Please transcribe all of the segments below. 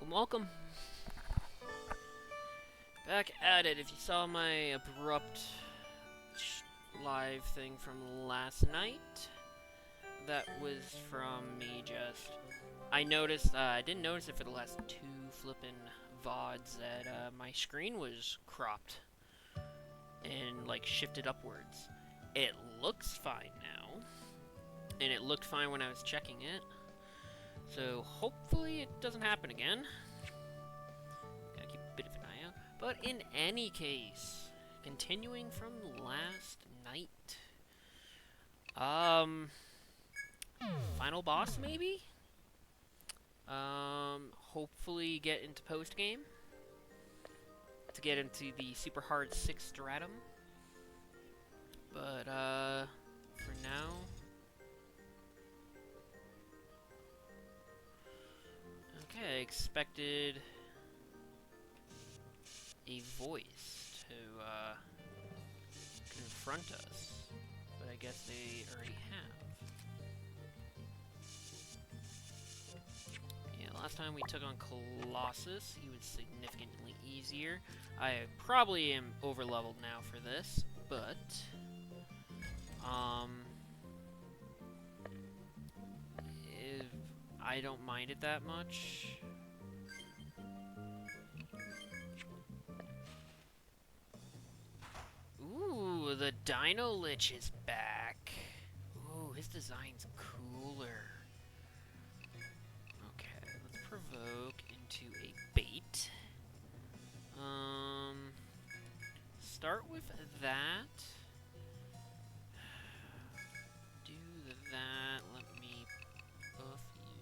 Welcome, welcome. Back at it. If you saw my abrupt live thing from last night, that was from me just... I noticed, I didn't notice it for the last two flippin' VODs that my screen was cropped and like shifted upwards. It looks fine now, and it looked fine when I was checking it. So hopefully it doesn't happen again. Gotta keep a bit of an eye out. But in any case, continuing from last night. Final boss maybe? Hopefully get into post game to get into the super hard 6 Stratum. But for now, okay, expected a voice to confront us, but I guess they already have. Yeah, last time we took on Colossus, he was significantly easier. I probably am over-leveled now for this, but I don't mind it that much. Ooh, the Dino Lich is back. Ooh, his design's cooler. Okay, let's provoke into a bait. Start with that. Do that. Let me buff you.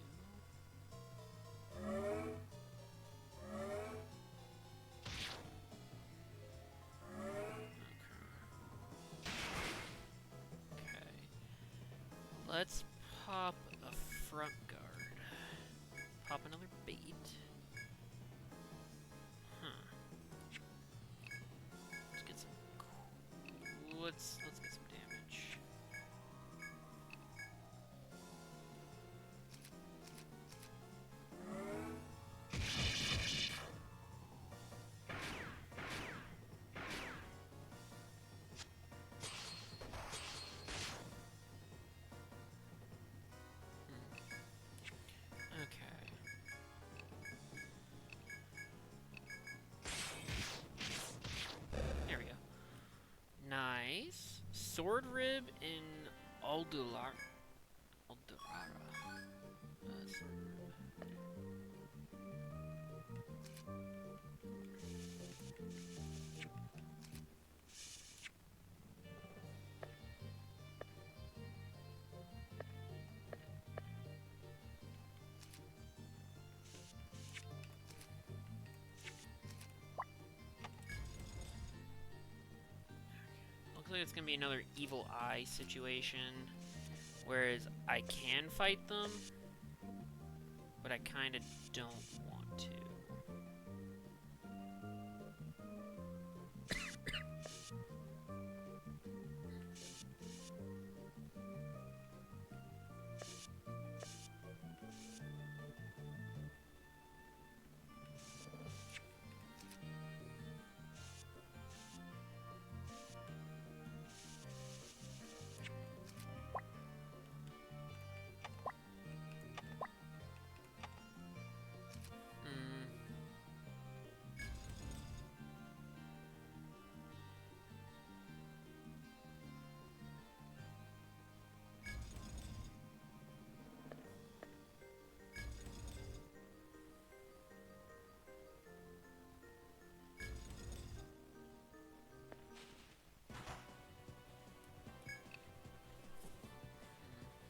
Okay. Let's pop a front guard. Pop another bait. Huh. Let's get some. Let's get some damage. Okay. There we go. Nice. Sword Rib in Aldulara. Sword Rib. Looks like it's gonna be another evil eye situation, whereas I can fight them, but I kinda don't want to.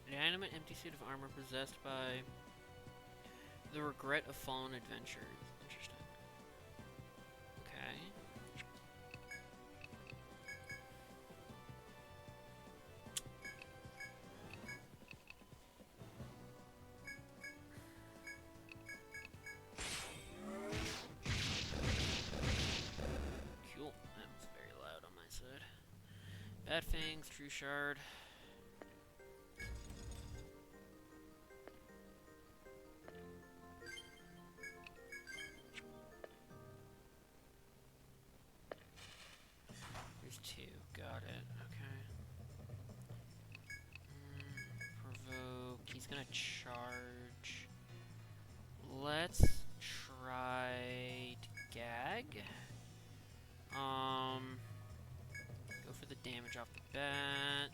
An animate empty suit of armor possessed by the regret of fallen adventurers. Interesting. Okay. Cool. That was very loud on my side. Bad Fangs, True Shard. gonna charge. Let's try to gag. Go for the damage off the bat.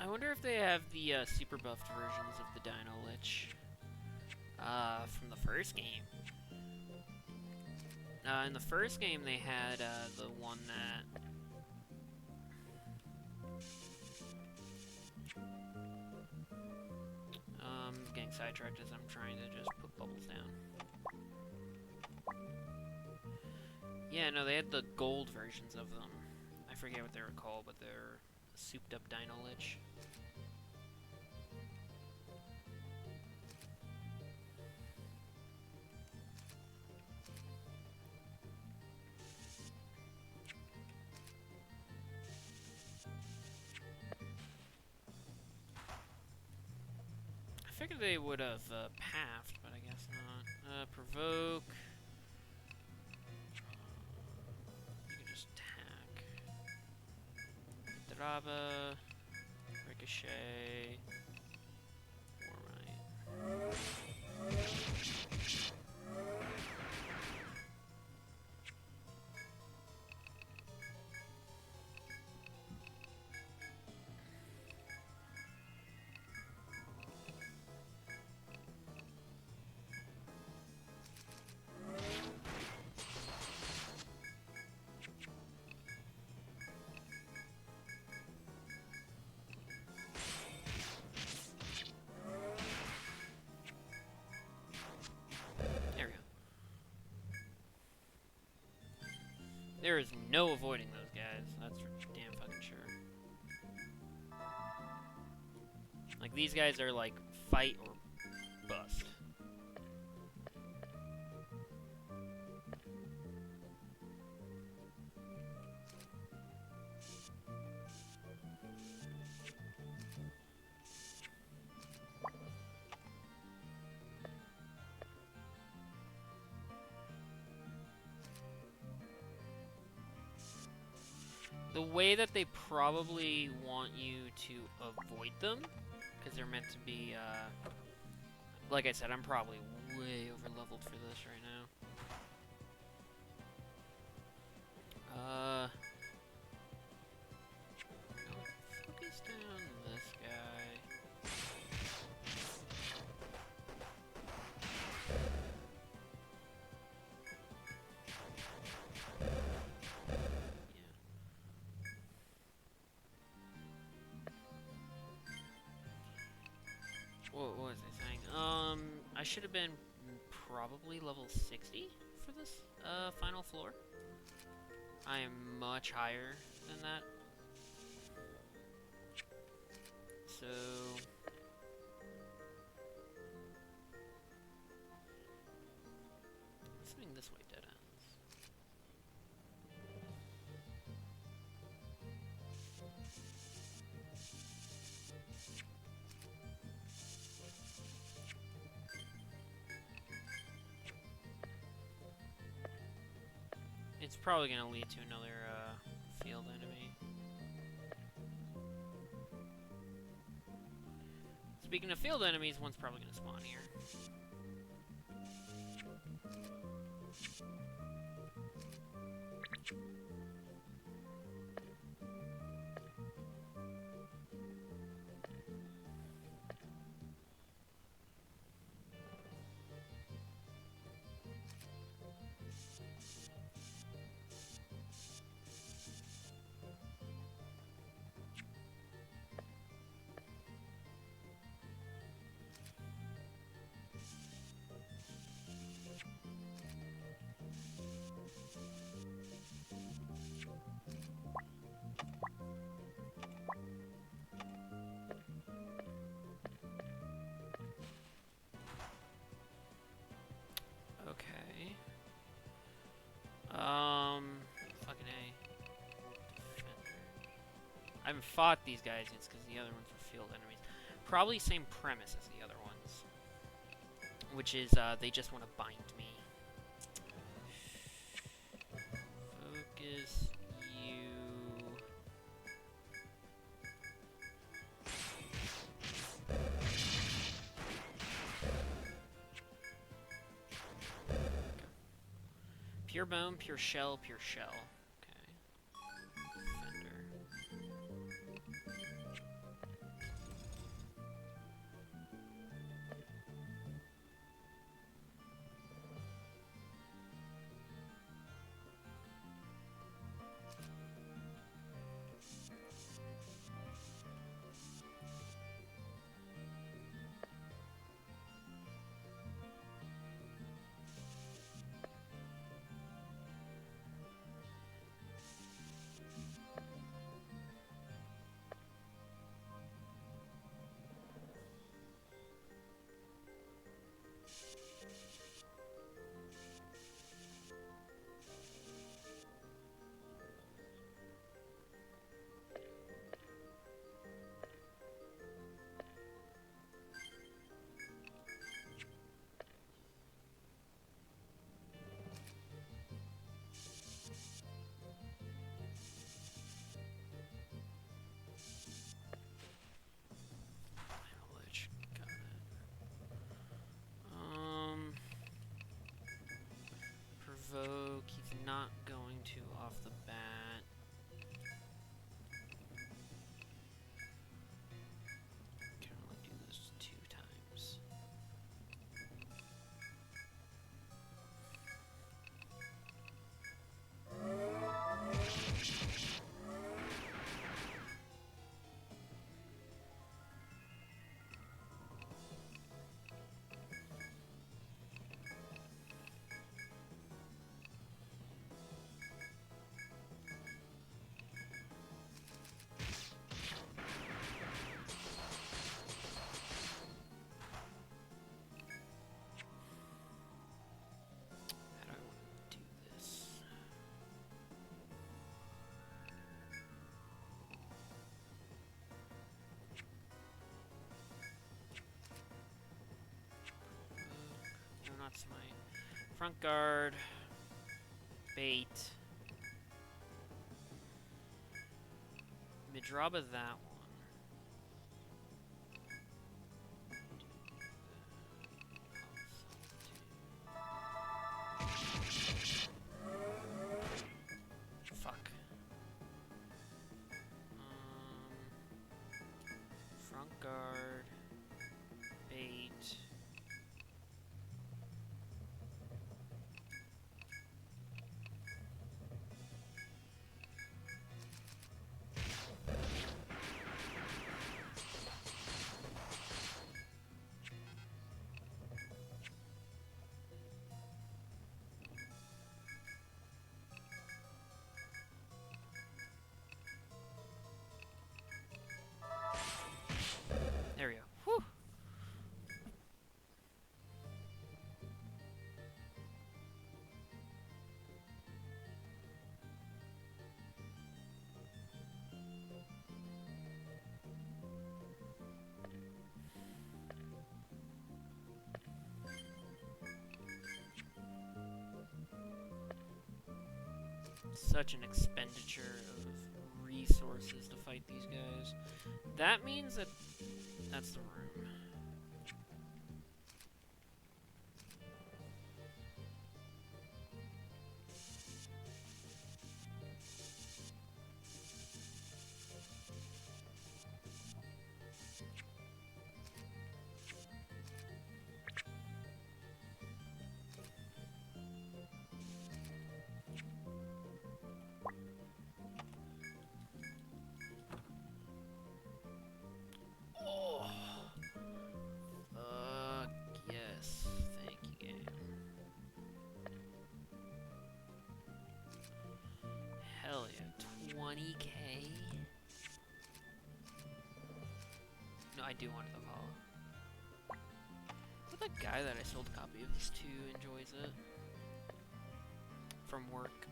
I wonder if they have the super buffed versions of the Dino Lich from the first game. In the first game, they had the one that getting sidetracked as I'm trying to just put bubbles down. Yeah, no, they had the gold versions of them. I forget what they were called, but they're a souped up Dino Lich. I figured they would have paths, but I guess not. Provoke. You can just attack. Draba. Ricochet. Warmite. There is no avoiding those guys, that's for damn fucking sure. Like, these guys are like, fight or bust. The way that they probably want you to avoid them, because they're meant to be, like I said, I'm probably way over-leveled for this right now. Focus down this guy. What was I saying? I should have been probably level 60 for this final floor. I am much higher than that. So swing this way, dead ends. It's probably going to lead to another field enemy. Speaking of field enemies, one's probably going to spawn here. haven't fought these guys yet because the other ones were field enemies. Probably same premise as the other ones, which is they just want to bind me. Focus you. Pure bone, pure shell, pure shell. Okay. Defender. Provoke, he's not going to off the bat. Can only do this 2 times. Not smite. Front guard. Bait. Midraba that one. Fuck. Front guard. Bait. There we go. Whew. Such an expenditure of resources to fight these guys. That means that that's the room. Yes. Thank you, game. Hell yeah. 20k? No, I do want the call. But the guy that I sold a copy of this to enjoys it. From work.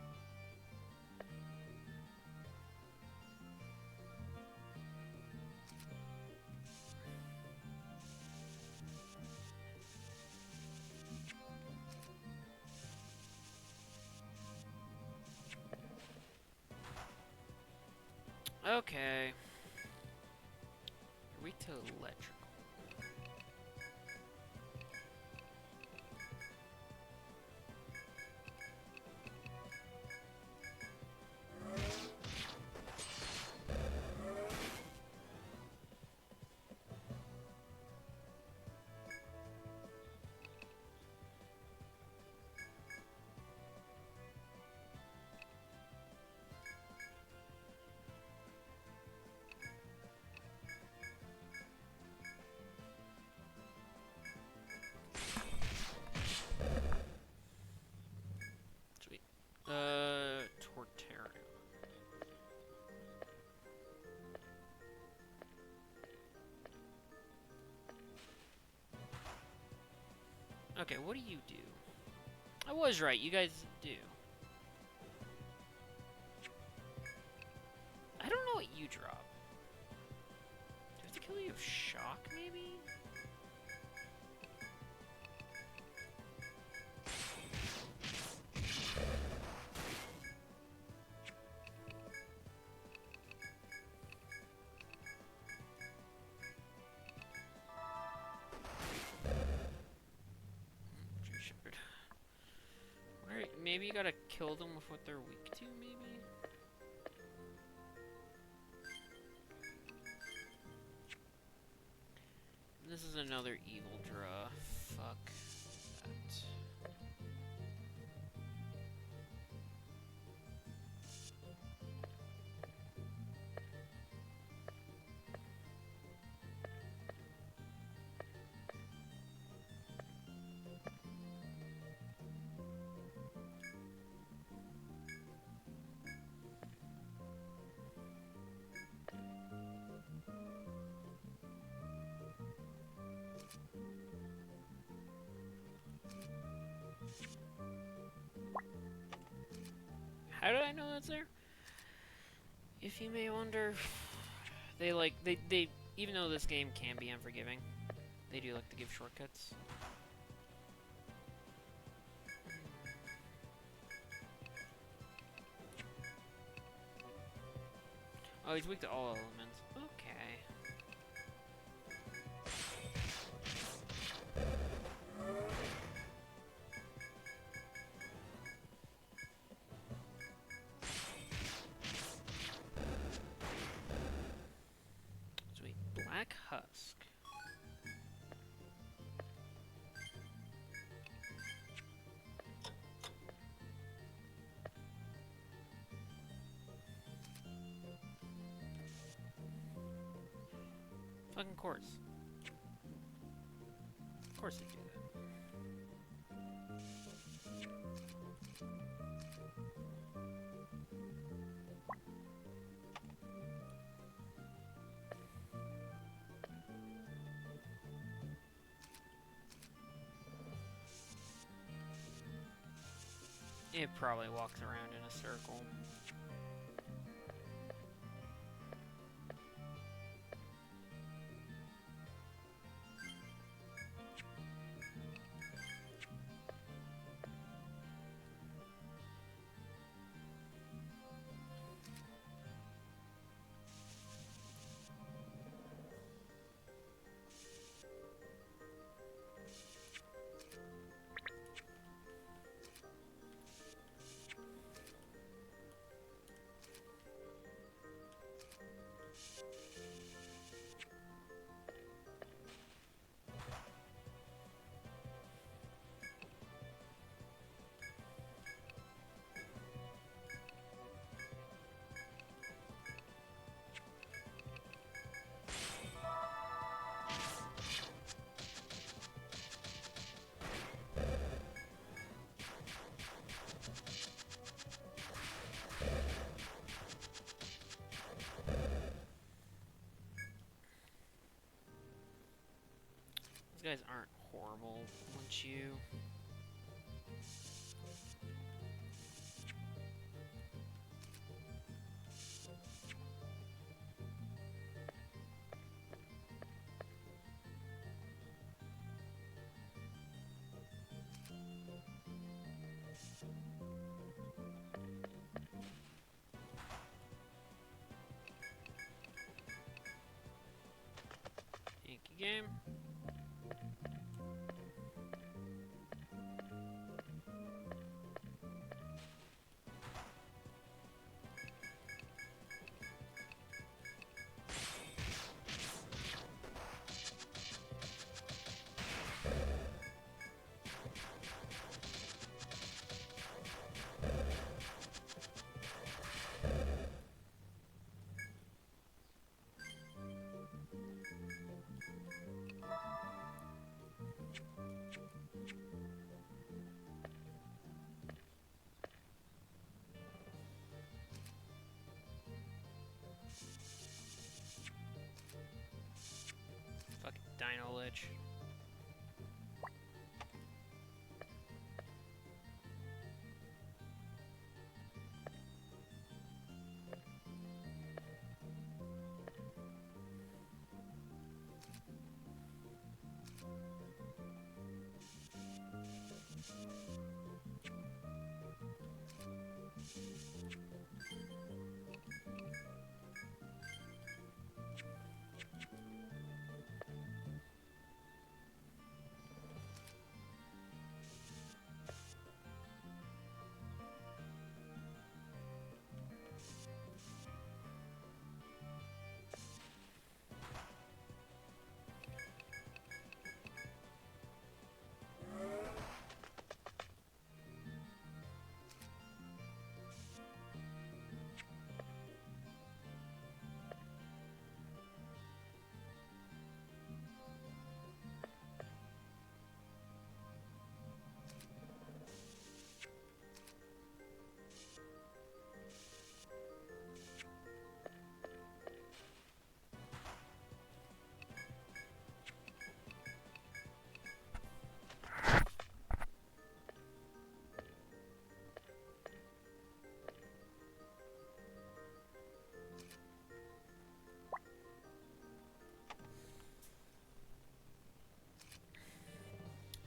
Okay. Weak to electrical. Sweet. Torterra. Okay, what do you do? I was right, you guys do. I don't know what you drop. Do I have to kill you with shock, maybe? Alright, maybe you gotta kill them with what they're weak to, maybe? This is another evil draw. Fuck that. How did I know that's there? If you may wonder, they even though this game can be unforgiving, they do like to give shortcuts. Oh, he's weak to all elements. Okay. Sweet. Black Husk. Fucking course. Of course they do that. It probably walks around in a circle. These guys aren't horrible once you... game. Fucking Dino Lich.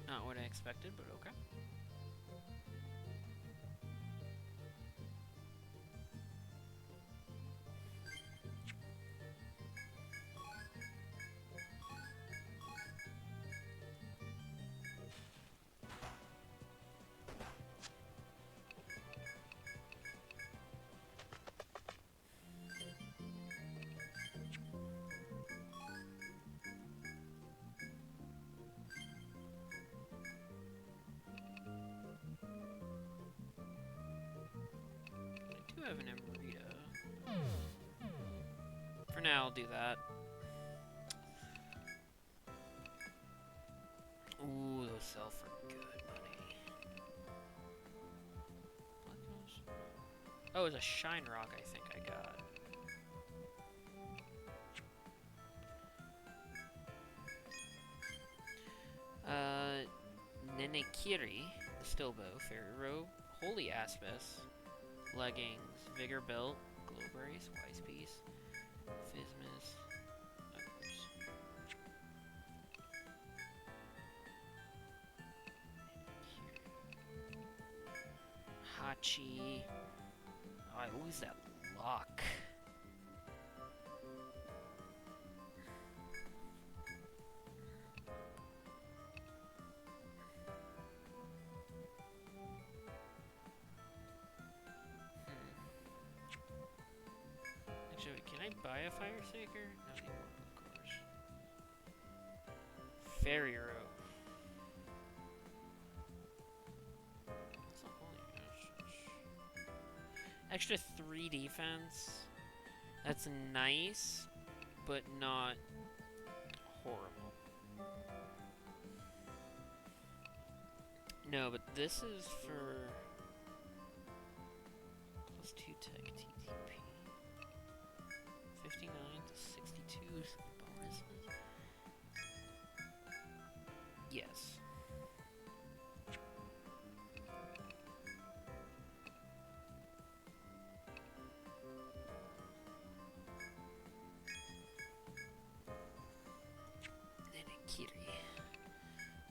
Not what I expected, but okay. I do have an Emerita. For now, I'll do that. Ooh, those sell for good money. Oh, it was a Shine Rock I think I got. Nenekiri, the Stillbow, Fairy Robe, Holy Aspis, Leggings, Vigor Belt, Glowberries, Wise Piece, Physmus, others. Hachi. Oh, I lose that lock. Actually, can I buy a Fire Saker? Not anymore, of course. Fairy Robe. That's not holy. Extra 3 defense. That's nice, but not horrible. No, but this is for plus 2 tech TTP. 59 to 62 bonuses. Yes. Nenekiri.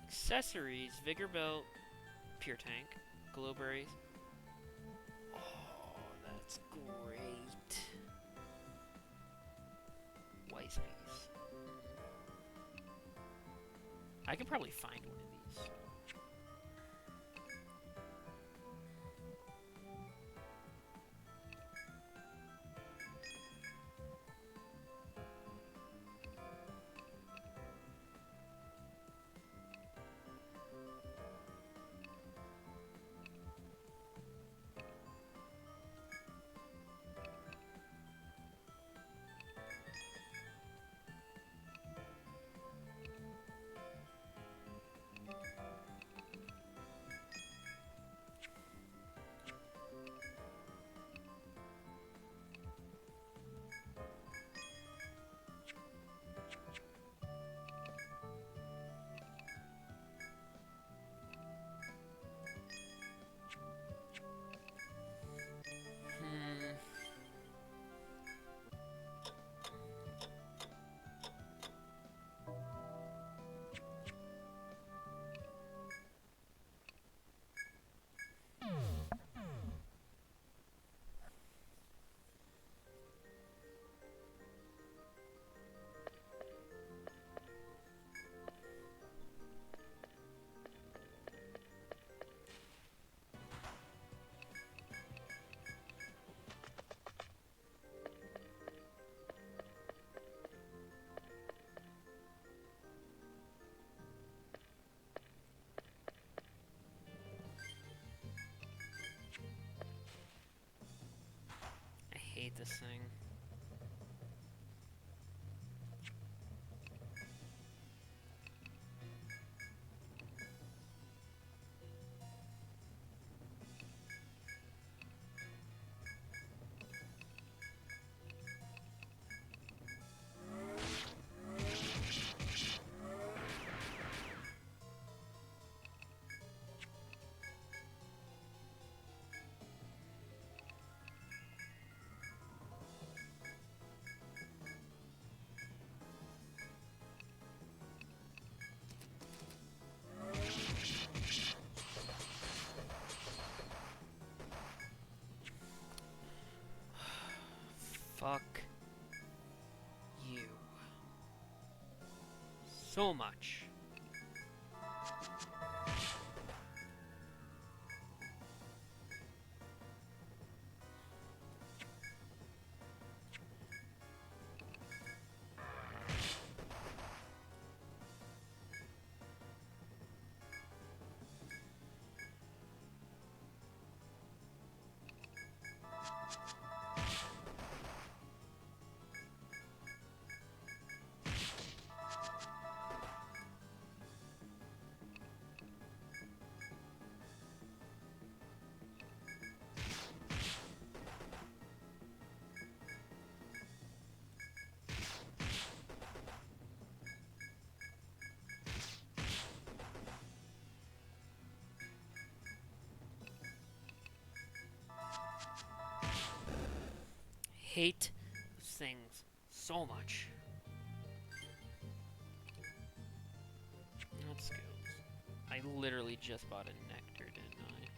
Accessories, Vigor Belt, Pure Tank, Glowberries. Oh, that's great. Wise Piece. I could probably find one of these. I hate this thing. Fuck you. So much. Hate those things so much. Not skills. I literally just bought a nectar, didn't I?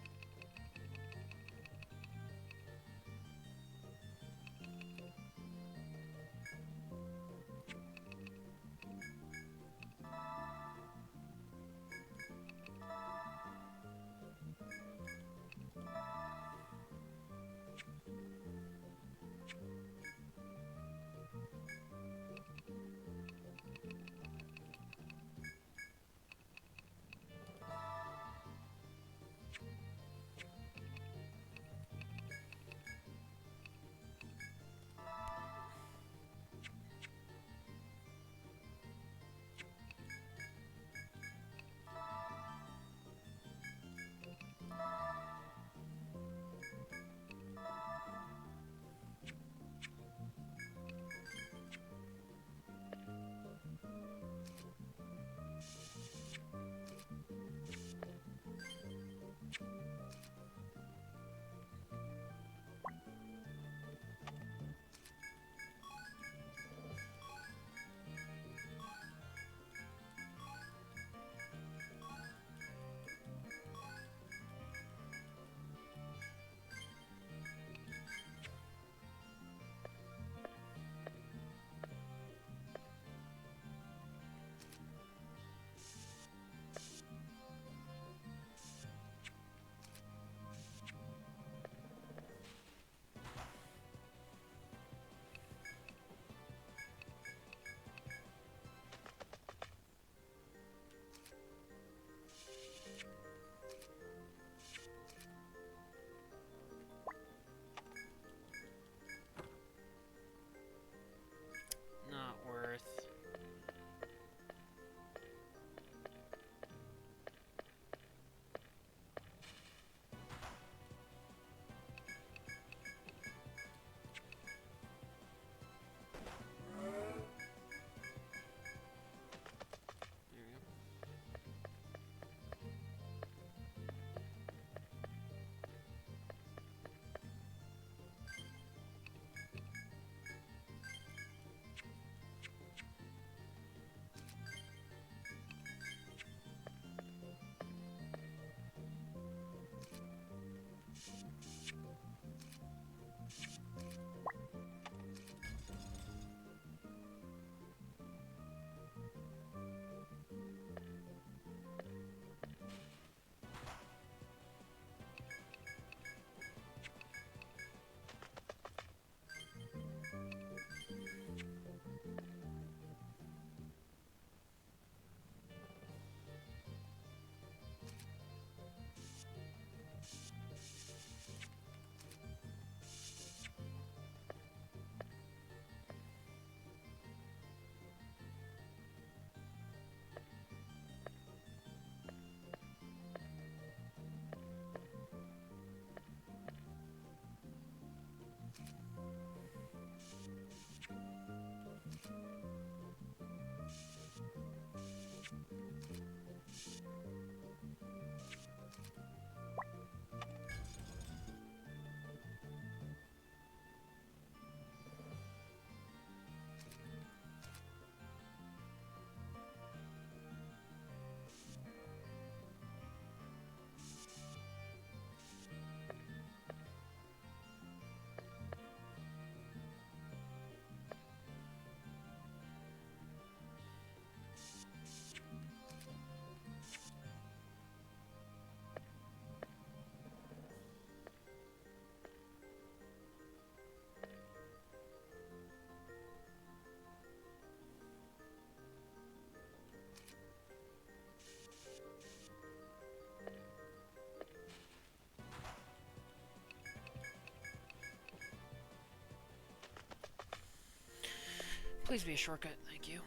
Please be a shortcut, thank you.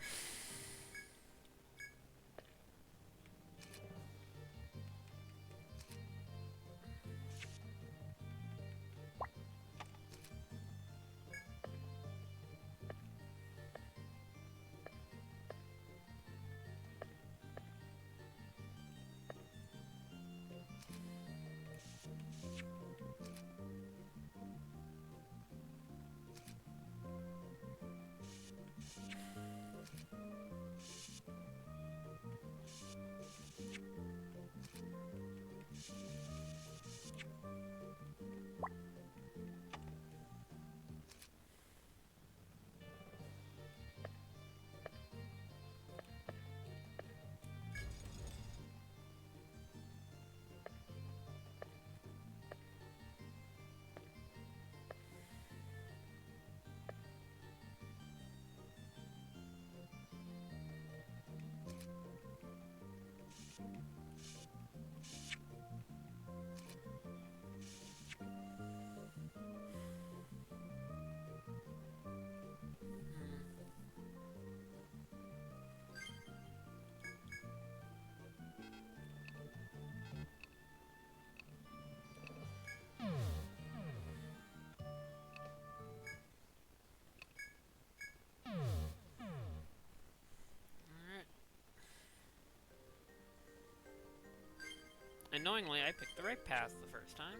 Annoyingly, I picked the right path the first time.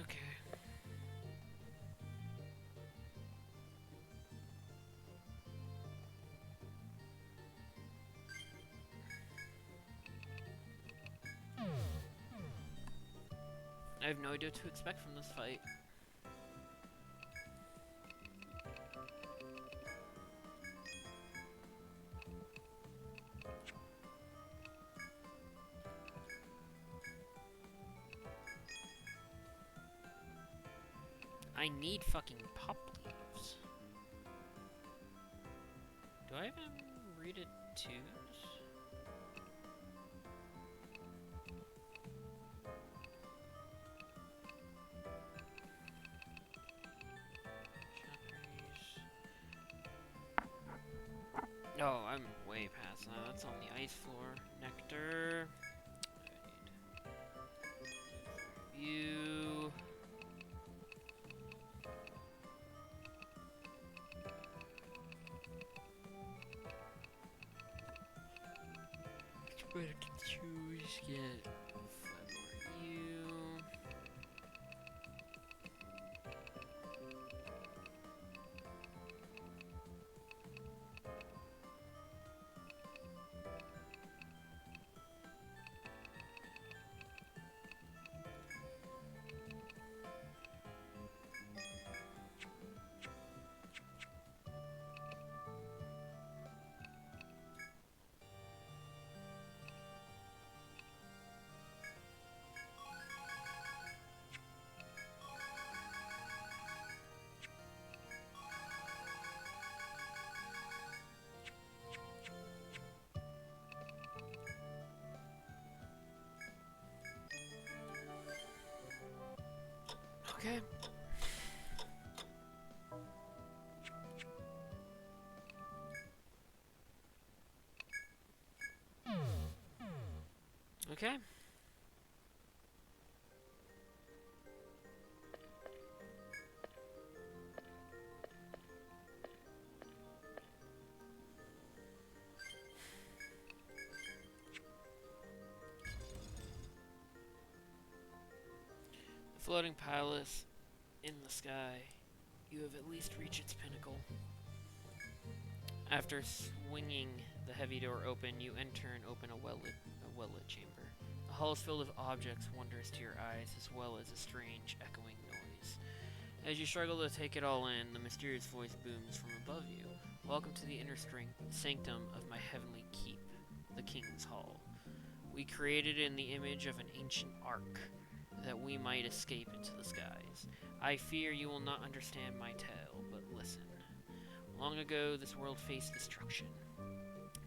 Okay. I have no idea what to expect from this fight. I need fucking pop leaves. Do I even read it twos? No, I'm way past that. That's on the ice floor. Nectar. I need you. Better to choose. Get 5 more you. Okay. Okay. The floating palace in the sky. You have at least reached its pinnacle. After swinging the heavy door open, you enter and open a well-lit chamber. The hall is filled with objects wondrous to your eyes, as well as a strange, echoing noise. As you struggle to take it all in, the mysterious voice booms from above you. Welcome to the inner sanctum of my heavenly keep, the King's Hall. We created it in the image of an ancient ark, that we might escape into the skies. I fear you will not understand my tale, but listen. Long ago, this world faced destruction.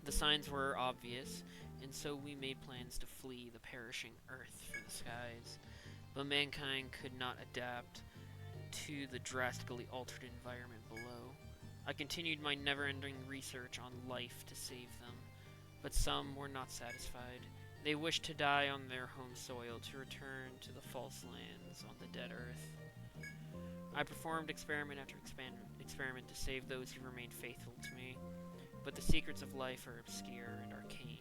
The signs were obvious, and so we made plans to flee the perishing earth for the skies. But mankind could not adapt to the drastically altered environment below. I continued my never-ending research on life to save them, but some were not satisfied. They wished to die on their home soil, to return to the false lands on the dead earth. I performed experiment after experiment to save those who remained faithful to me, but the secrets of life are obscure and arcane.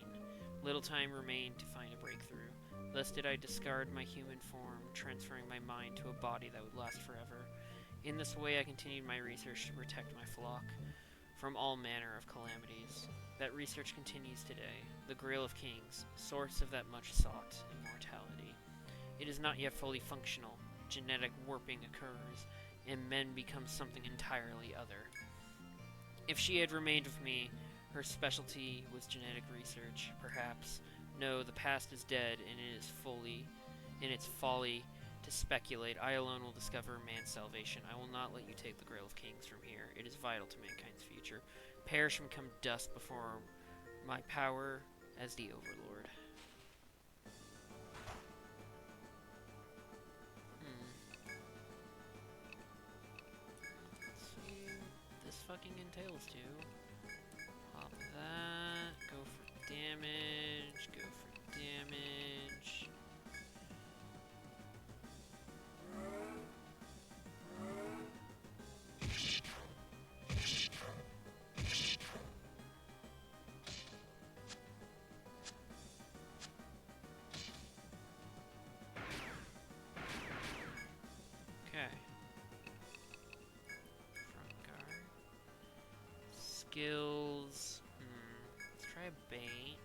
Little time remained to find a breakthrough. Thus did I discard my human form, transferring my mind to a body that would last forever. In this way I continued my research to protect my flock from all manner of calamities. That research continues today. The Grail of Kings, source of that much sought immortality. It is not yet fully functional. Genetic warping occurs, and men become something entirely other. If she had remained with me, her specialty was genetic research, perhaps. No, the past is dead, and it is fully in its folly to speculate. I alone will discover man's salvation. I will not let you take the Grail of Kings from here. It is vital to mankind's future. Perish and become dust before my power as the Overlord. Let's see what this fucking entails to. Pop that, go for damage, Okay. Front guard. Skills. Let's try a bait.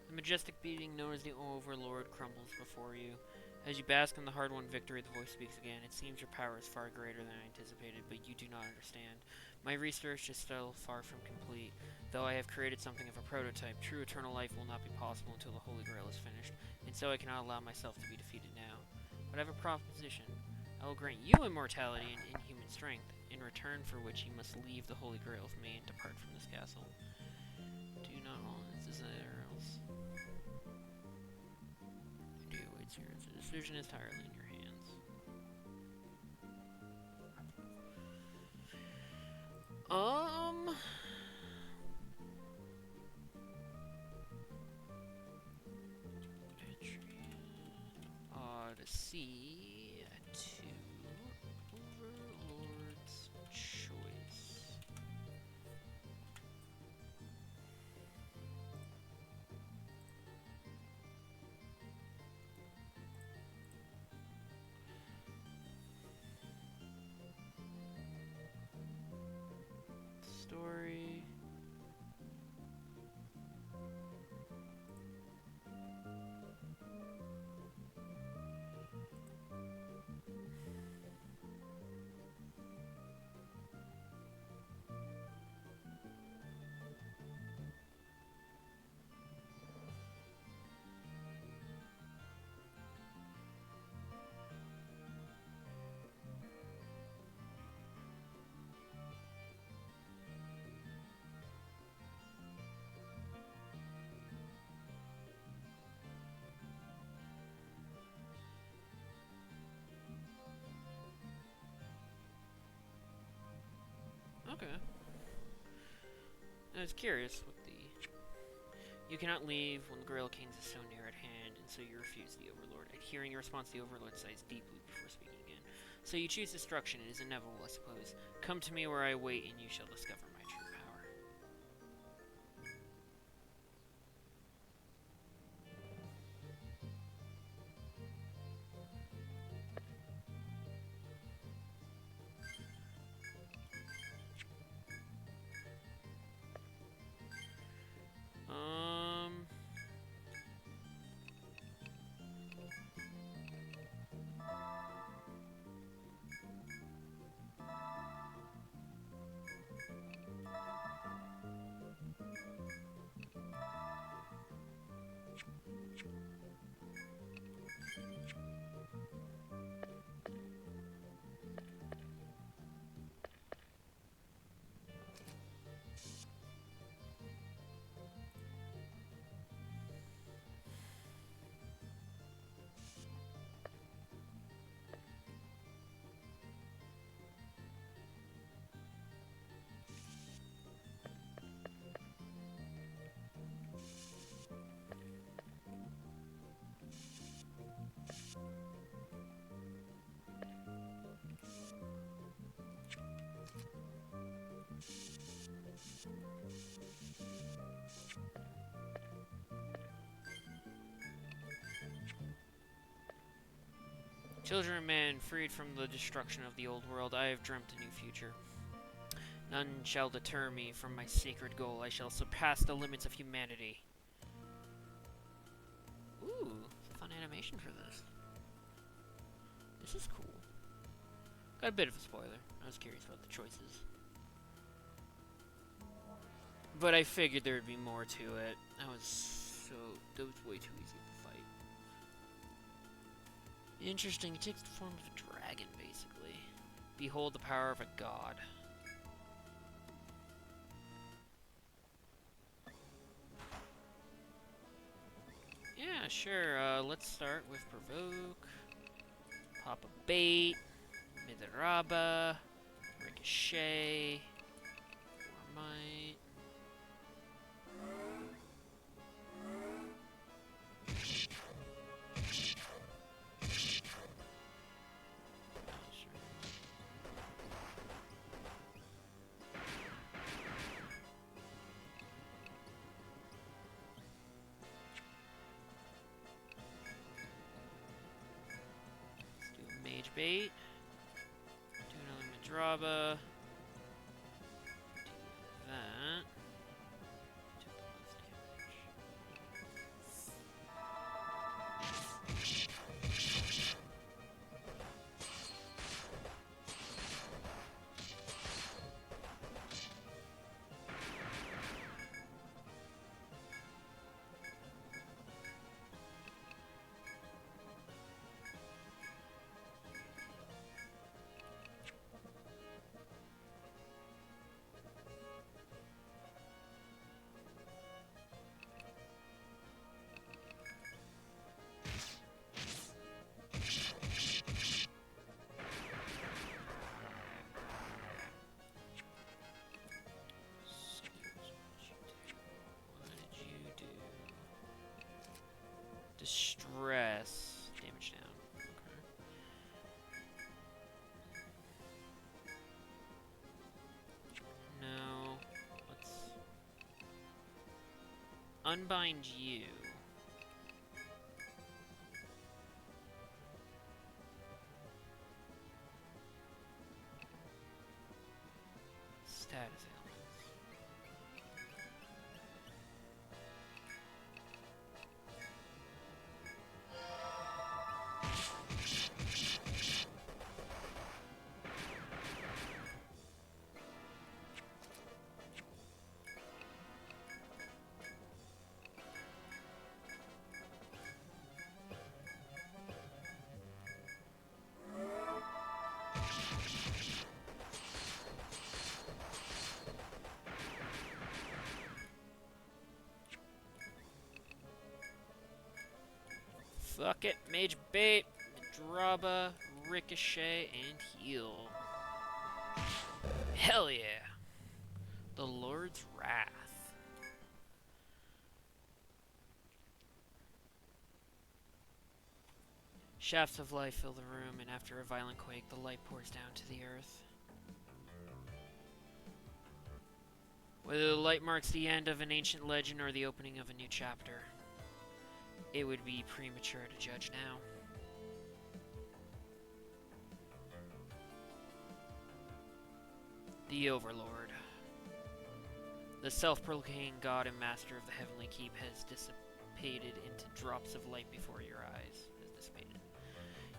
The majestic being known as the Overlord crumbles before you. As you bask in the hard-won victory, the voice speaks again. It seems your power is far greater than I anticipated, but you do not understand. My research is still far from complete. Though I have created something of a prototype, true eternal life will not be possible until the Holy Grail is finished, and so I cannot allow myself to be defeated now. But I have a proposition. I will grant you immortality and inhuman strength, in return for which you must leave the Holy Grail with me and depart from this castle. Do not always desire else. it's yours. The decision is entirely in your hands. Etrian, Odyssey, 2, Overlord's Choice. Story. Okay. I was curious what the... You cannot leave when the Grail Kings is so near at hand, and so you refuse the Overlord. At hearing your response, the Overlord sighs deeply before speaking again. So you choose destruction. It is inevitable, I suppose. Come to me where I wait, and you shall discover my true power. Children of man, freed from the destruction of the old world, I have dreamt a new future. None shall deter me from my sacred goal. I shall surpass the limits of humanity. Ooh, it's a fun animation for this. This is cool. Got a bit of a spoiler. I was curious about the choices. But I figured there would be more to it. That was way too easy to fight. Interesting, it takes the form of a dragon, basically. Behold the power of a god. Yeah, sure, let's start with Provoke. Pop a bait. Midaraba. Ricochet. Warmite. Bait. Do another Madraba. Do that. Took the most Distress. Damage down. Okay. No. Let's unbind you. Status ailments. Fuck it, Mage Bait, Draba, Ricochet, and Heal. Hell yeah! The Lord's Wrath. Shafts of light fill the room, and after a violent quake, the light pours down to the earth. Whether the light marks the end of an ancient legend or the opening of a new chapter, it would be premature to judge now. The Overlord. The self-proclaimed god and master of the Heavenly Keep has dissipated into drops of light before your eyes.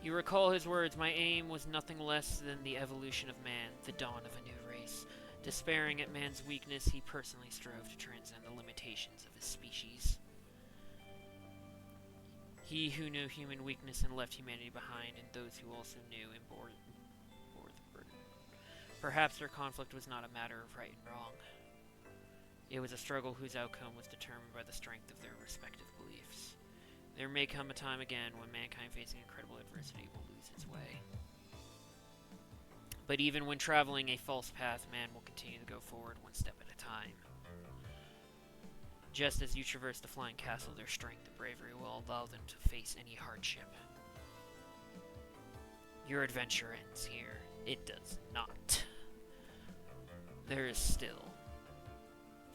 You recall his words, "My aim was nothing less than the evolution of man, the dawn of a new race. Despairing at man's weakness, he personally strove to transcend the limitations of his species. He who knew human weakness and left humanity behind, and those who also knew and bore the burden. Perhaps their conflict was not a matter of right and wrong. It was a struggle whose outcome was determined by the strength of their respective beliefs. There may come a time again when mankind facing incredible adversity will lose its way. But even when traveling a false path, man will continue to go forward one step at a time. Just as you traverse the flying castle, their strength and bravery will allow them to face any hardship. Your adventure ends here. It does not. There is still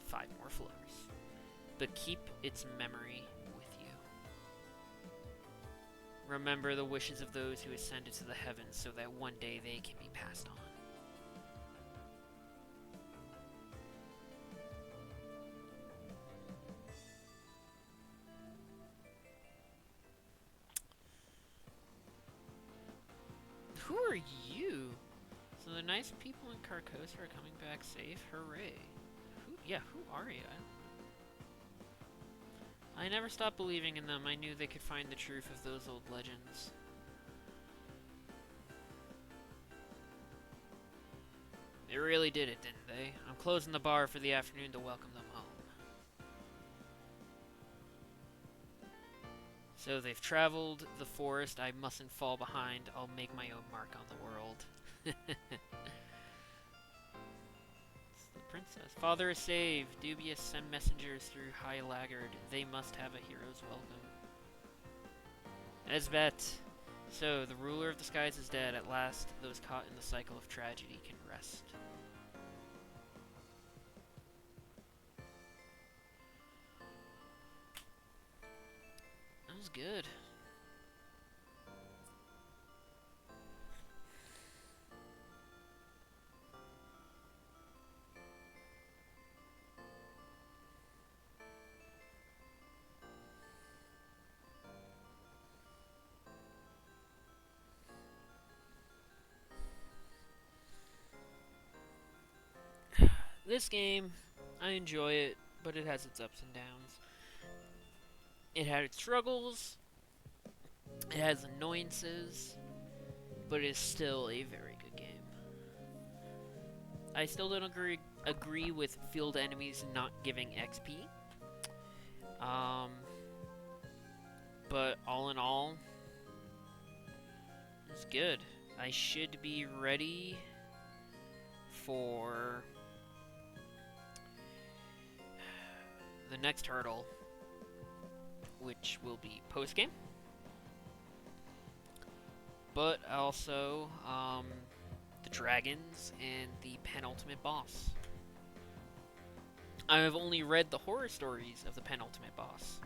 5 more floors, but keep its memory with you. Remember the wishes of those who ascended to the heavens so that one day they can be passed on. Who are you? So the nice people in Carcosa are coming back safe? Hooray. Who are you? I never stopped believing in them. I knew they could find the truth of those old legends. They really did it, didn't they? I'm closing the bar for the afternoon to welcome them home. So they've traveled the forest. I mustn't fall behind. I'll make my own mark on the world. It's the princess. Father is saved. Dubious send messengers through High Laggard. They must have a hero's welcome. Esbet. So, the ruler of the skies is dead. At last, those caught in the cycle of tragedy can rest. That was good. This game, I enjoy it, but it has its ups and downs. It had its struggles, it has annoyances, but it is still a very good game. I still don't agree with field enemies not giving XP. But all in all, it's good. I should be ready for the next hurdle, which will be post-game. But also, the dragons and the penultimate boss. I have only read the horror stories of the penultimate boss.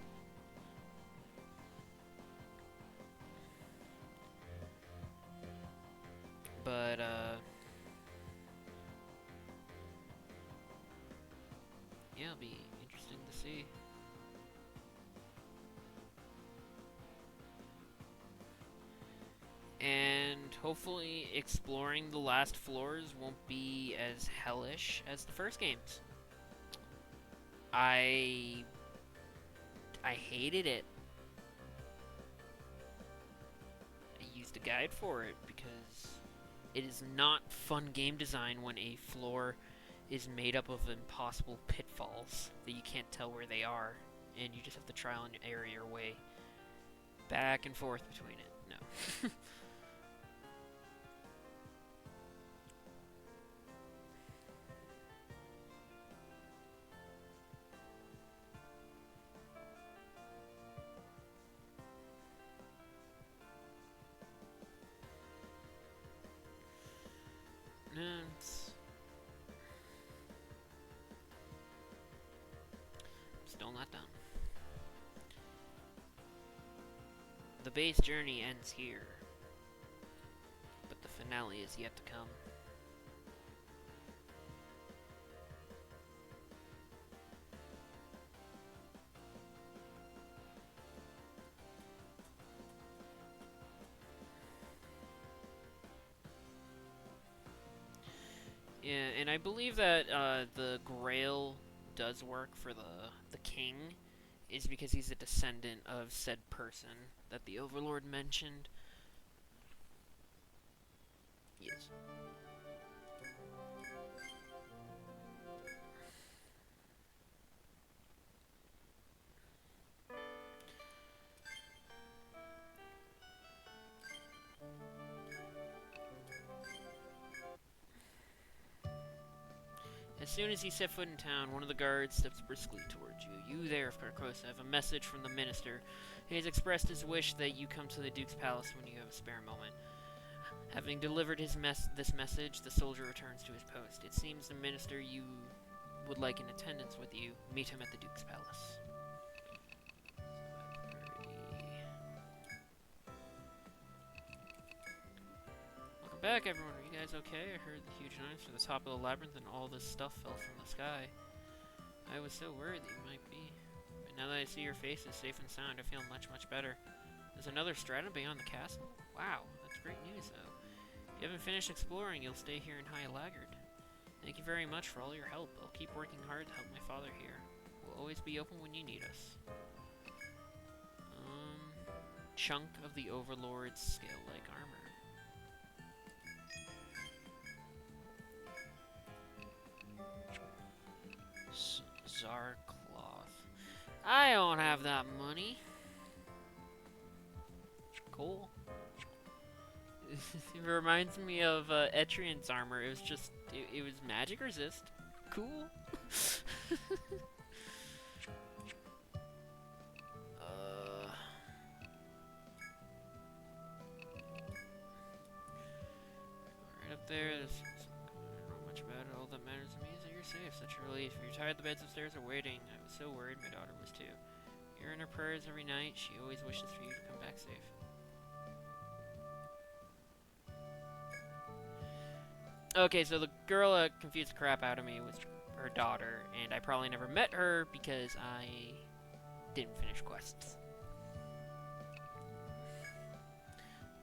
But, yeah, it'll be interesting to see. And hopefully exploring the last floors won't be as hellish as the first games. I hated it. I used a guide for it because it is not fun game design when a floor is made up of impossible pitfalls that you can't tell where they are, and you just have to trial and error your way back and forth between it. No. Still not done. The base journey ends here, but the finale is yet to come. Yeah, and I believe that the Grail does work for the king, is because he's a descendant of said person that the Overlord mentioned. Yes. As soon as you set foot in town, one of the guards steps briskly towards you. You there, Carcosa, have a message from the minister. He has expressed his wish that you come to the Duke's palace when you have a spare moment. Having delivered this message, the soldier returns to his post. It seems the minister you would like in attendance with you. Meet him at the Duke's palace. Welcome back, everyone. Are you guys okay? I heard the huge noise from the top of the labyrinth and all this stuff fell from the sky. I was so worried that you might be. But now that I see your faces safe and sound, I feel much, much better. There's another stratum beyond the castle? Wow, that's great news, though. If you haven't finished exploring, you'll stay here in High Laggard. Thank you very much for all your help. I'll keep working hard to help my father here. We'll always be open when you need us. Chunk of the Overlord's scale-like armor. Czar cloth. I don't have that money. Cool. It reminds me of Etrian's armor. It was just, it was magic resist. Cool. Right up there, there's I don't know much about it. All that matters to me is that you're safe. Such a relief. If you're tired, the beds upstairs are waiting. I was so worried, my daughter was too. You're in her prayers every night. She always wishes for you to come back safe. Okay, so the girl that confused the crap out of me was her daughter, and I probably never met her because I didn't finish quests.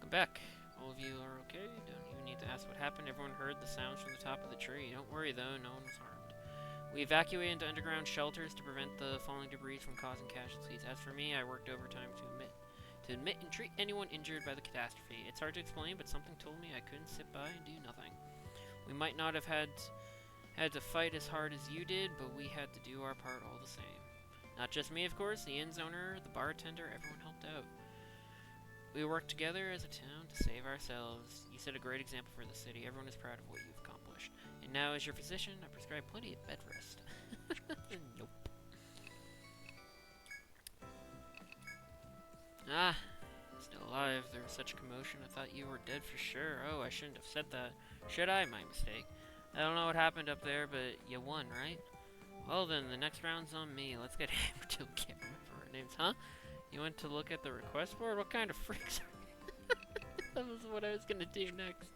Come back. All of you are okay? Don't even need to ask what happened. Everyone heard the sounds from the top of the tree. Don't worry though, no one was harmed. We evacuated into underground shelters to prevent the falling debris from causing casualties. As for me, I worked overtime to admit and treat anyone injured by the catastrophe. It's hard to explain, but something told me I couldn't sit by and do nothing. We might not have had to fight as hard as you did, but we had to do our part all the same. Not just me, of course, the inn's owner, the bartender, everyone helped out. We worked together as a town to save ourselves. You set a great example for the city. Everyone is proud of what you've accomplished. And now, as your physician, I prescribe plenty of bed rest. Nope. Ah, still alive. There was such commotion. I thought you were dead for sure. Oh, I shouldn't have said that. Should I? My mistake. I don't know what happened up there, but you won, right? Well then, the next round's on me. Let's get hammered till we can't remember our names, huh? You went to look at the request board? What kind of freaks are you? That was what I was gonna do next.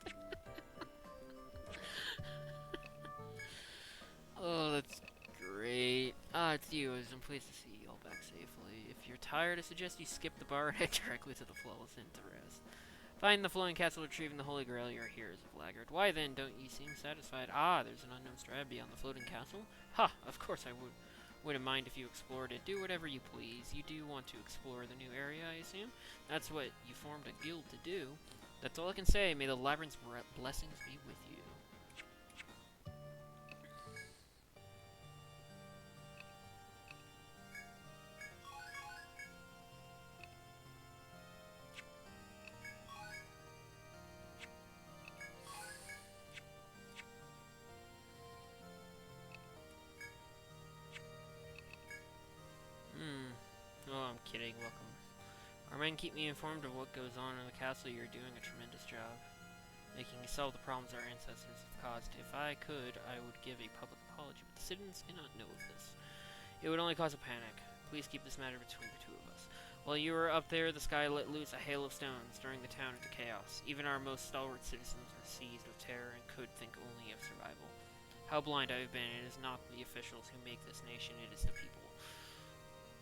Oh, that's great. Ah, it's you. I'm pleased to see you all back safely. If you're tired, I suggest you skip the bar and head directly to the flawless inn to rest. Find the flowing castle, retrieving the Holy Grail, your heroes of laggard. Why then, don't you seem satisfied? Ah, there's an unknown strata beyond the floating castle? Ha, of course I wouldn't mind if you explored it. Do whatever you please. You do want to explore the new area, I assume? That's what you formed a guild to do. That's all I can say. May the labyrinth's blessings be with you. Oh, I'm kidding. Welcome. Our men keep me informed of what goes on in the castle. You're doing a tremendous job, making me solve the problems our ancestors have caused. If I could, I would give a public apology, but the citizens cannot know of this. It would only cause a panic. Please keep this matter between the two of us. While you were up there, the sky let loose a hail of stones, throwing the town into chaos. Even our most stalwart citizens were seized with terror and could think only of survival. How blind I have been. It is not the officials who make this nation, it is the people.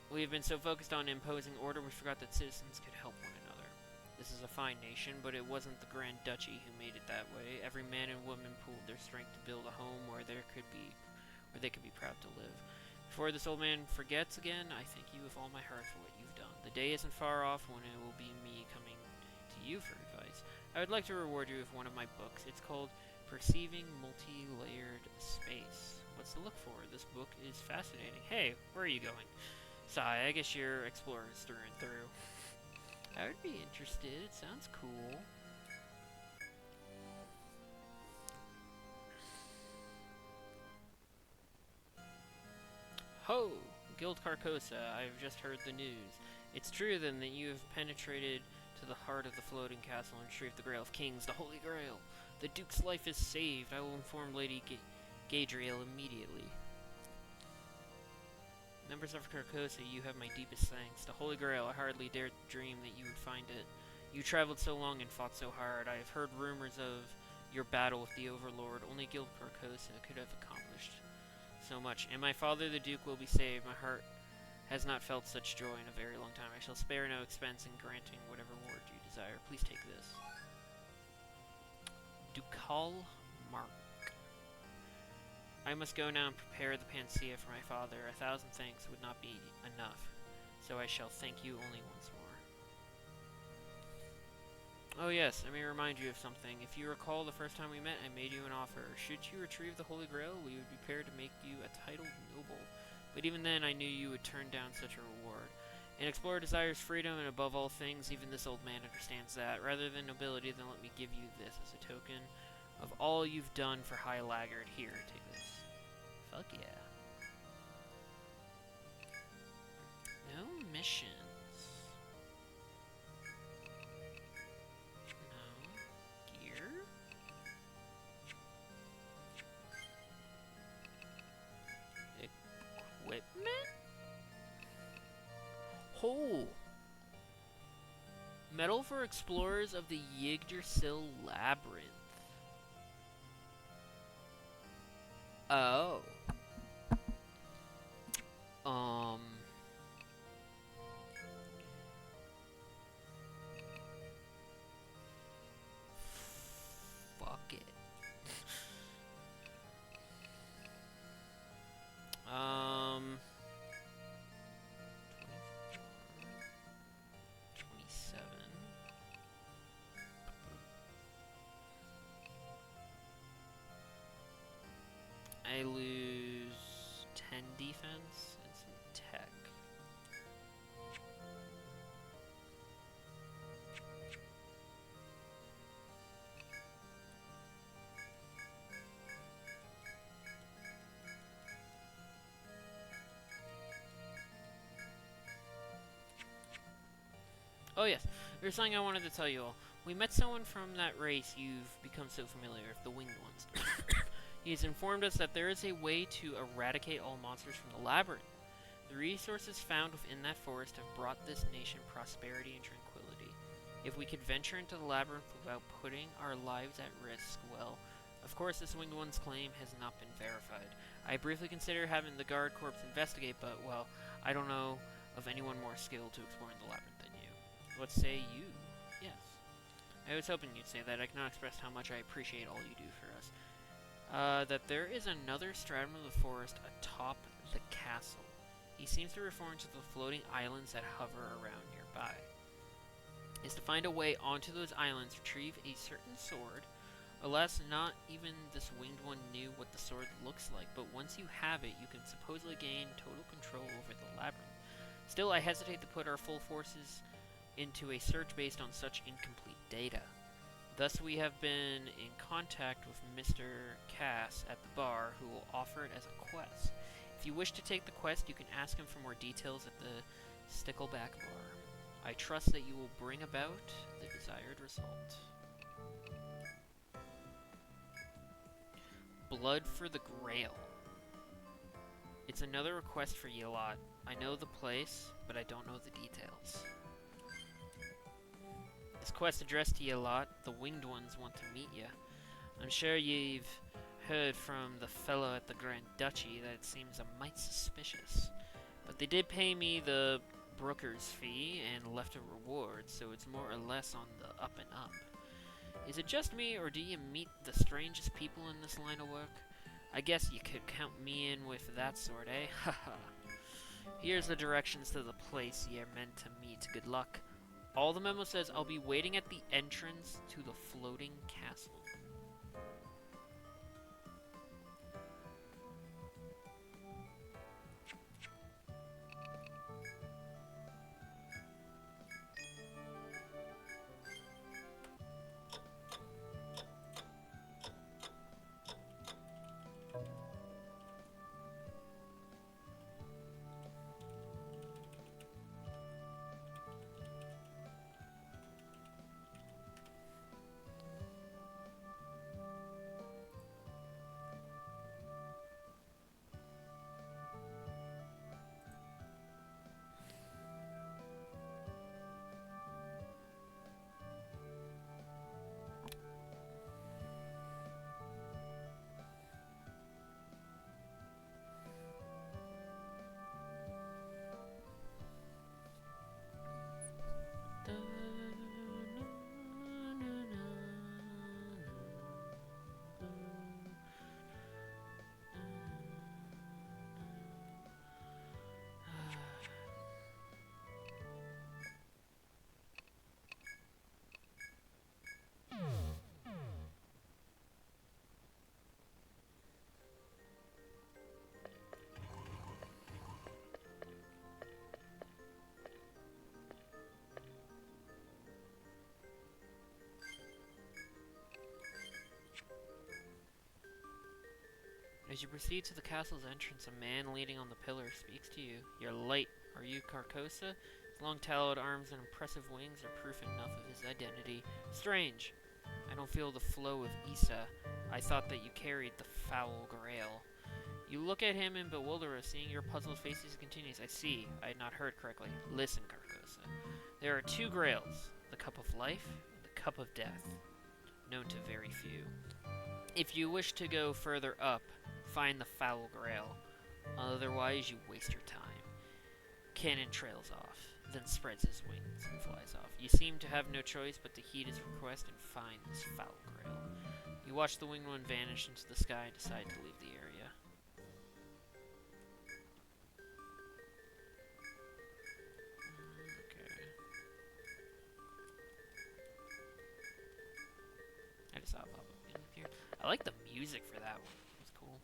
We have been so focused on imposing order, we forgot that citizens could help one another. This is a fine nation, but it wasn't the Grand Duchy who made it that way. Every man and woman pooled their strength to build a home where they could be proud to live. Before this old man forgets again, I thank you with all my heart for what you've done. The day isn't far off when it will be me coming to you for advice. I would like to reward you with one of my books. It's called Perceiving Multi-Layered Space. What's to look for? This book is fascinating. Hey, where are you going? Sigh, I guess you're explorers through and through. I would be interested. It sounds cool. Ho! Guild Carcosa, I've just heard the news. It's true then that you have penetrated to the heart of the floating castle and retrieved the Grail of Kings, the Holy Grail. The Duke's life is saved. I will inform Lady Gadriel immediately. Members of Carcosa, you have my deepest thanks. The Holy Grail, I hardly dared dream that you would find it. You traveled so long and fought so hard. I have heard rumors of your battle with the Overlord. Only Guild Carcosa could have accomplished so much. And my father, the Duke, will be saved. My heart has not felt such joy in a very long time. I shall spare no expense in granting whatever reward you desire. Please take this. Ducal Mark. I must go now and prepare the panacea for my father. 1,000 thanks would not be enough, so I shall thank you only once more. Oh yes, let me remind you of something. If you recall the first time we met, I made you an offer. Should you retrieve the Holy Grail, we would be prepared to make you a titled noble. But even then, I knew you would turn down such a reward. An explorer desires freedom, and above all things, even this old man understands that. Rather than nobility, then let me give you this as a token of all you've done for High Laggard. Here, take this. Fuck yeah. No missions. No gear. Equipment? Oh! Medal for explorers of the Yggdrasil Labyrinth. Oh. Fuck it. 27. I lose Oh yes, there's something I wanted to tell you all. We met someone from that race you've become so familiar with, the winged ones. He's informed us that there is a way to eradicate all monsters from the labyrinth. The resources found within that forest have brought this nation prosperity and tranquility. If we could venture into the labyrinth without putting our lives at risk, well, of course this winged one's claim has not been verified. I briefly considered having the guard corps investigate, but, well, I don't know of anyone more skilled to explore the labyrinth than you. What say you? Yes. I was hoping you'd say that. I cannot express how much I appreciate all you do for us. That there is another stratum of the forest atop the castle. He seems to refer to the floating islands that hover around nearby. Is to find a way onto those islands, retrieve a certain sword. Alas, not even this winged one knew what the sword looks like, but once you have it, you can supposedly gain total control over the labyrinth. Still, I hesitate to put our full forces into a search based on such incomplete data. Thus, we have been in contact with Mr. Cass at the bar, who will offer it as a quest. If you wish to take the quest, you can ask him for more details at the Stickleback bar. I trust that you will bring about the desired result. Blood for the Grail. It's another request for Yelot. I know the place, but I don't know the details. This quest addressed to Yelot. The Winged Ones want to meet you. I'm sure you've heard from the fellow at the Grand Duchy that it seems a mite suspicious. But they did pay me the broker's fee and left a reward, so it's more or less on the up and up. Is it just me, or do you meet the strangest people in this line of work? I guess you could count me in with that sort, eh? Haha. Here's the directions to the place you're meant to meet. Good luck. All the memo says I'll be waiting at the entrance to the floating castle. As you proceed to the castle's entrance, a man leaning on the pillar speaks to you. You're light. Are you Carcosa? His long talloed arms and impressive wings are proof enough of his identity. Strange. I don't feel the flow of Issa. I thought that you carried the foul grail. You look at him in bewilderment, seeing your puzzled face as he continues. I see. I had not heard correctly. Listen, Carcosa. There are two grails. The cup of life and the cup of death. Known to very few. If you wish to go further up, find the foul grail. Otherwise, you waste your time. Cannon trails off, then spreads his wings and flies off. You seem to have no choice but to heed his request and find this foul grail. You watch the winged one vanish into the sky and decide to leave the area. Okay. I just saw a pop-up in here. I like the music for that one. It's cool.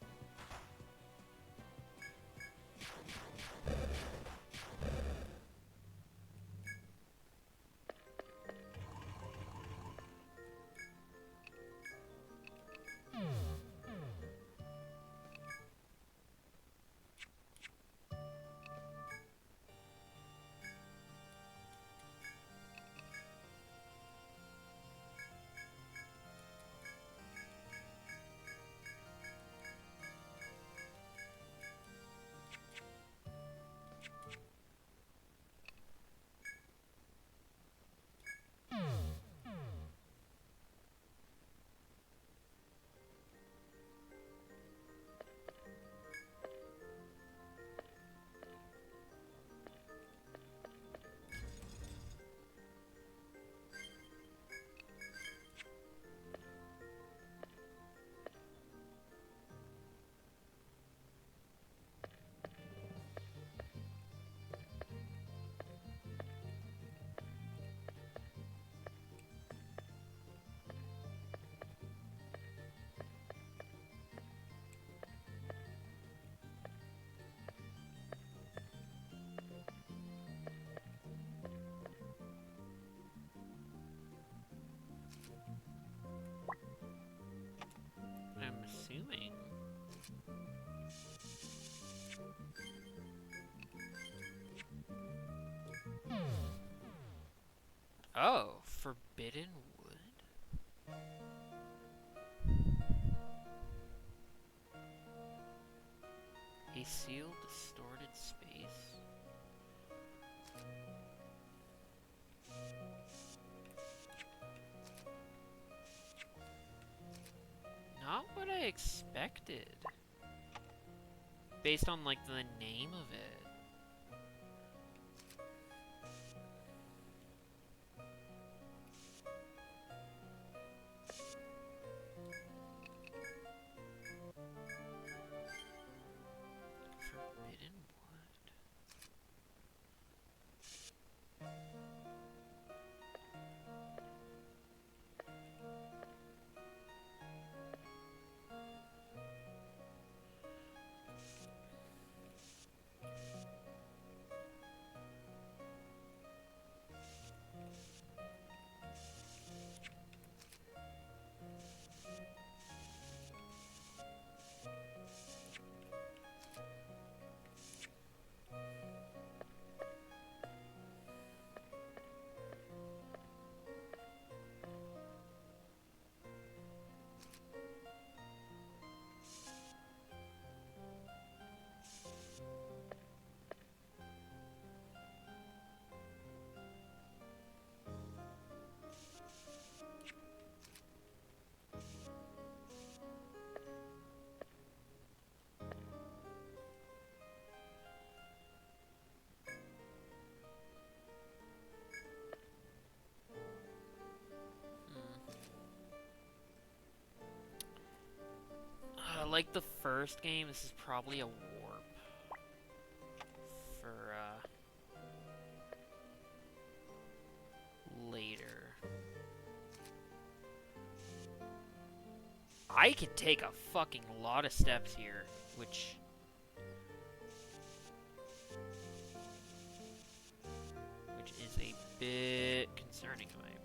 Oh, forbidden wood? A sealed, distorted space? Not what I expected. Based on, like, the name of it. Forbidden wood. Like the first game, this is probably a warp for later. I could take a fucking lot of steps here, which is a bit concerning in my opinion.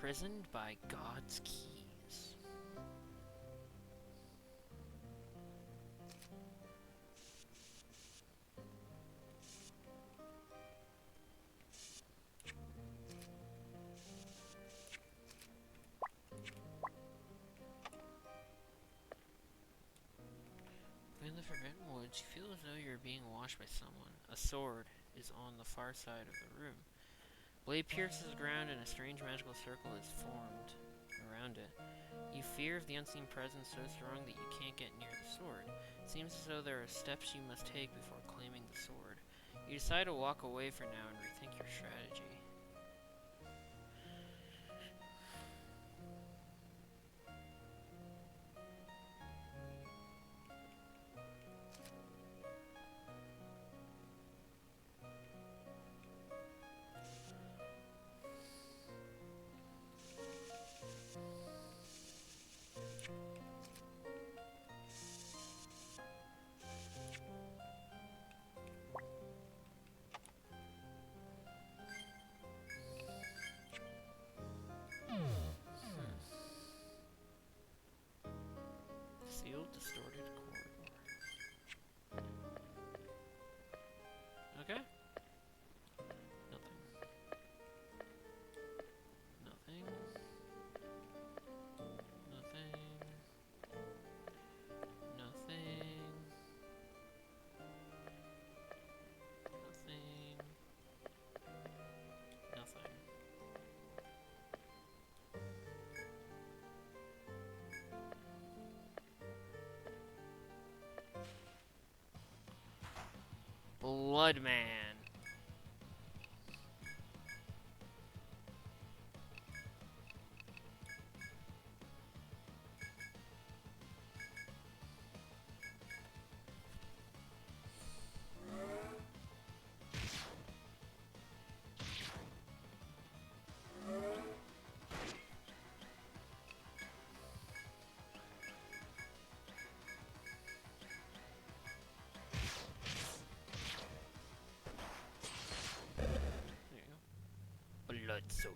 imprisoned by God's keys. In the Forbidden Woods, you feel as though you're being watched by someone. A sword is on the far side of the room. Blade pierces the ground and a strange magical circle is formed around it. You fear of the unseen presence so strong that you can't get near the sword. It seems as though there are steps you must take before claiming the sword. You decide to walk away for now and rethink your strategy. Sealed, distorted corridor. Okay. Nothing. Nothing. Nothing. Nothing. Nothing. Nothing. Blood Man. Blood Soul.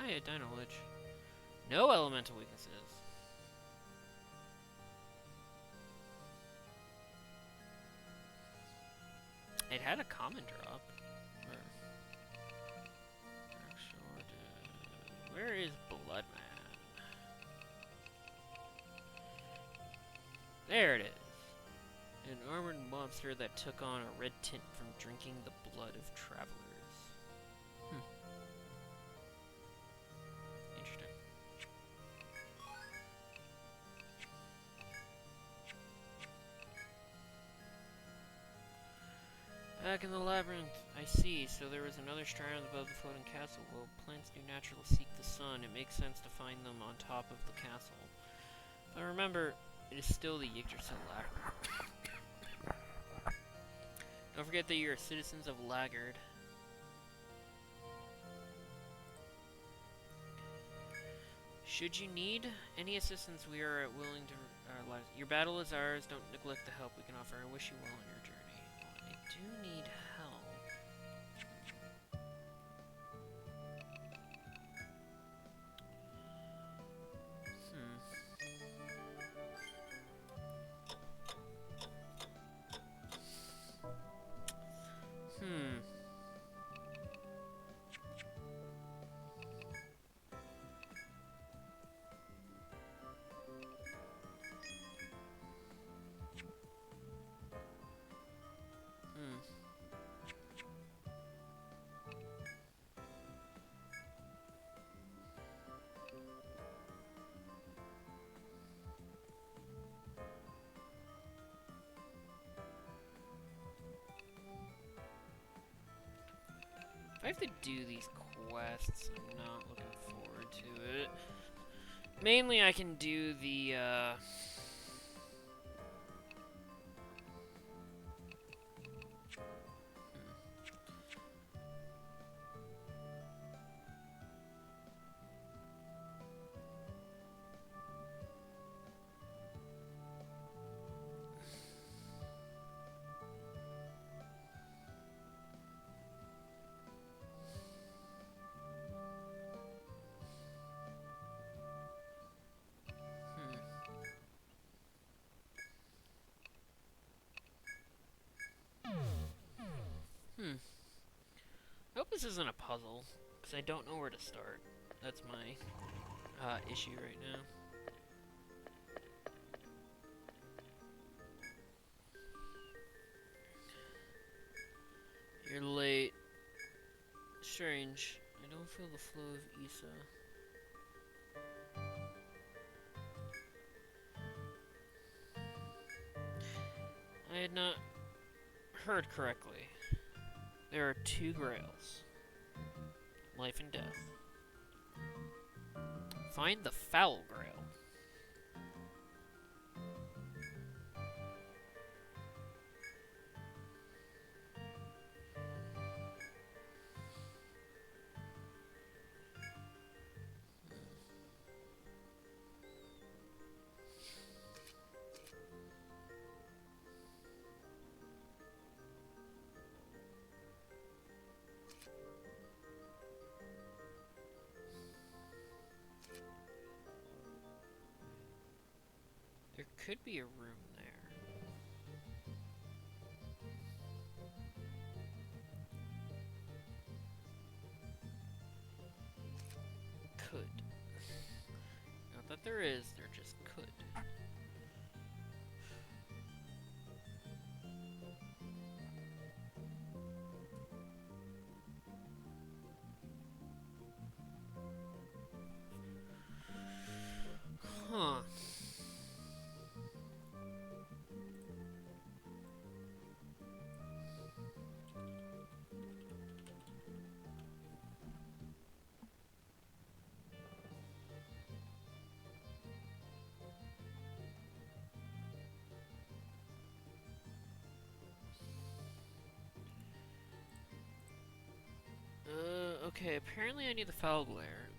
Hiya, Dino Lich. No elemental weaknesses. It had a common drop. Where is Blood Man? There it is. An armored monster that took on a red tint from drinking the blood of travelers. Interesting. Back in the labyrinth, I see. So there was another strand above the floating castle. Well, plants do naturally seek the sun. It makes sense to find them on top of the castle. But remember, it is still the Yggdrasil labyrinth. Don't forget that you're citizens of Laggard. Should you need any assistance, we are willing to. Your battle is ours. Don't neglect the help we can offer. I wish you well on your journey. Well, I do need help. I have to do these quests. I'm not looking forward to it. Mainly, I can do the, I hope this isn't a puzzle, because I don't know where to start. That's my issue right now. You're late. Strange. I don't feel the flow of Issa. I had not heard correctly. There are two grails. Life and death. Find the foul grail. There could be a room there. Could. Not that there is, there just could. Huh. Okay, apparently I need the foul glare.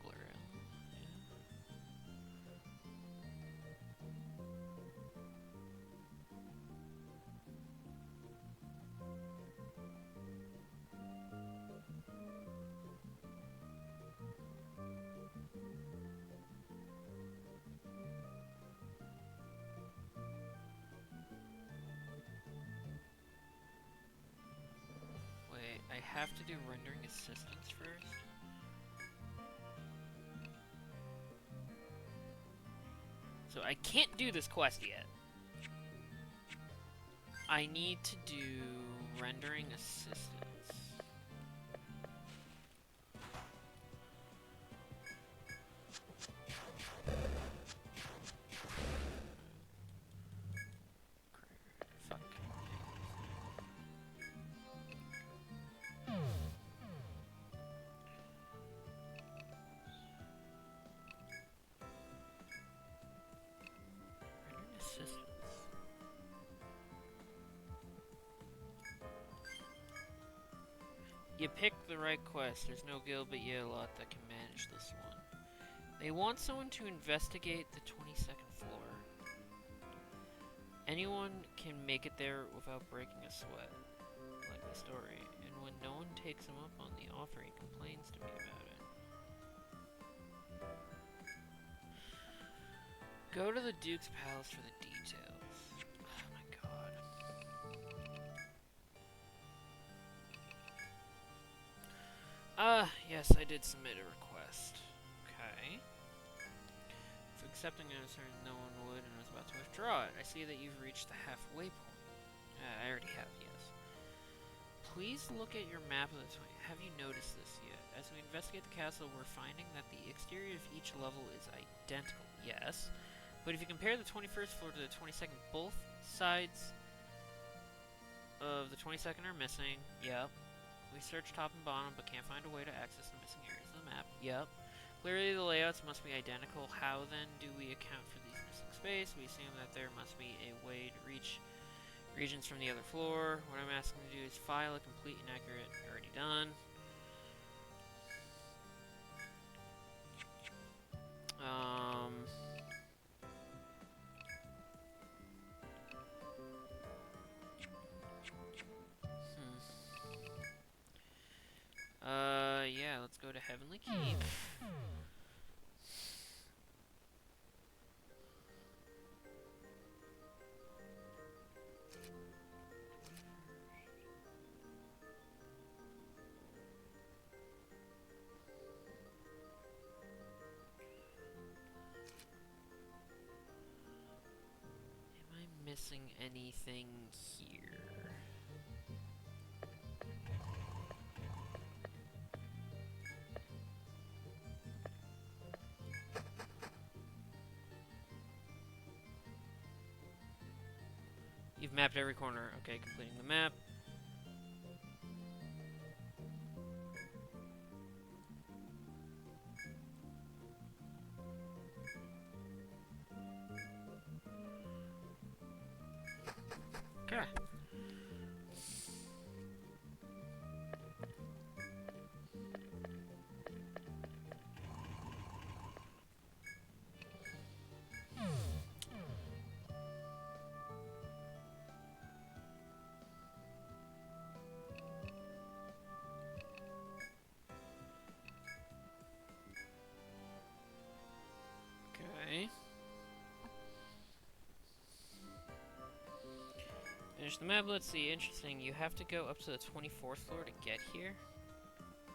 Wait, I have to do rendering assistance first? So I can't do this quest yet. I need to do rendering assistance. Fuck. Rendering assistance. You picked the right quest. There's no guild but Yalot that can manage this one. They want someone to investigate the 22nd floor. Anyone can make it there without breaking a sweat. Like the story. And when no one takes him up on the offer, he complains to me about it. Go to the Duke's Palace for the details. Oh my god. Yes, I did submit a request. Okay. If accepting an answer, no one would, and I was about to withdraw it. I see that you've reached the halfway point. I already have, yes. Please look at your map of the 20. Have you noticed this yet? As we investigate the castle, we're finding that the exterior of each level is identical. Yes. But if you compare the 21st floor to the 22nd, both sides of the 22nd are missing. Yep. We search top and bottom, but can't find a way to access the missing areas of the map. Yep. Clearly the layouts must be identical. How then do we account for these missing space? We assume that there must be a way to reach regions from the other floor. What I'm asking to do is file a complete and accurate. Already done. Yeah, let's go to Heavenly Keep. Am I missing anything here? You've mapped every corner. Okay, completing the map. Okay. Okay. Finish the map. Let's see. Interesting. You have to go up to the 24th floor to get here.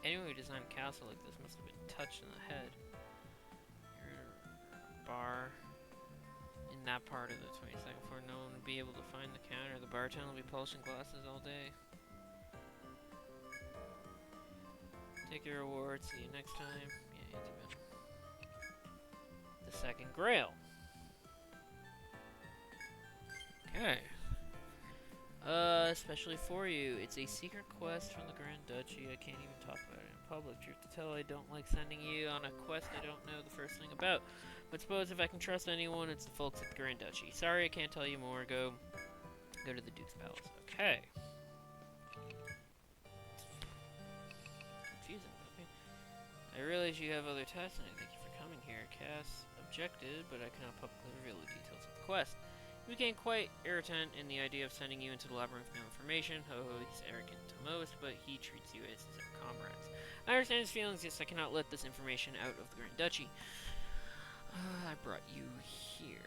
Anyone who designed a castle like this must have been touched in the head. Bar in that part of the 22nd floor. No one would be able to find the counter. The bartender will be polishing glasses all day. Take your reward. See you next time. Yeah, even. The second grail. Okay. Especially for you. It's a secret quest from the Grand Duchy. I can't even talk about it in public. Truth to tell, I don't like sending you on a quest I don't know the first thing about. But suppose if I can trust anyone, it's the folks at the Grand Duchy. Sorry, I can't tell you more. Go to the Duke's Palace. Okay. Confusing, okay. I realize you have other tasks, and I thank you for coming here. Cass objected, but I cannot publicly reveal the details of the quest. He became quite irritant in the idea of sending you into the labyrinth with no information. Ho ho, he's arrogant to most, but he treats you as his own comrades. I understand his feelings, yes, I cannot let this information out of the Grand Duchy. I brought you here.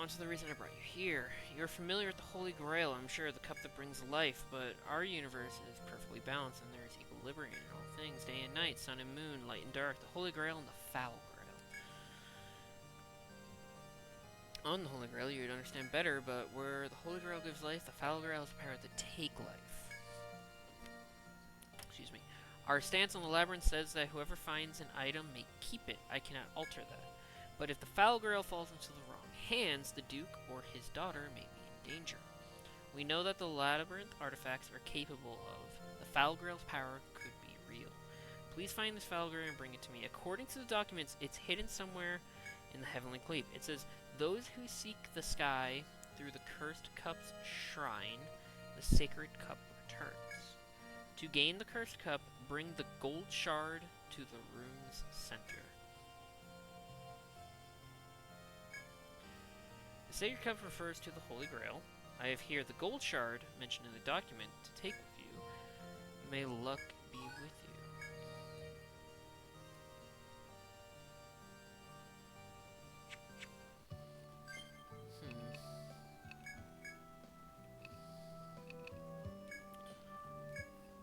On to the reason I brought you here. You're familiar with the Holy Grail, I'm sure, the cup that brings life, but our universe is perfectly balanced and there is equilibrium in all things, day and night, sun and moon, light and dark, the Holy Grail and the Foul Grail. On the Holy Grail, you would understand better, but where the Holy Grail gives life, the Foul Grail has the power to take life. Excuse me. Our stance on the labyrinth says that whoever finds an item may keep it. I cannot alter that. But if the Foul Grail falls into the wrong hands, the Duke or his daughter may be in danger. We know that the labyrinth artifacts are capable of. The Foul Grail's power could be real. Please find this Foul Grail and bring it to me. According to the documents, it's hidden somewhere in the Heavenly Keep. It says, those who seek the sky through the Cursed Cup's shrine, the Sacred Cup returns. To gain the Cursed Cup, bring the gold shard to the room's center. The Sacred Cup refers to the Holy Grail. I have here the gold shard mentioned in the document to take with you. May luck be with you.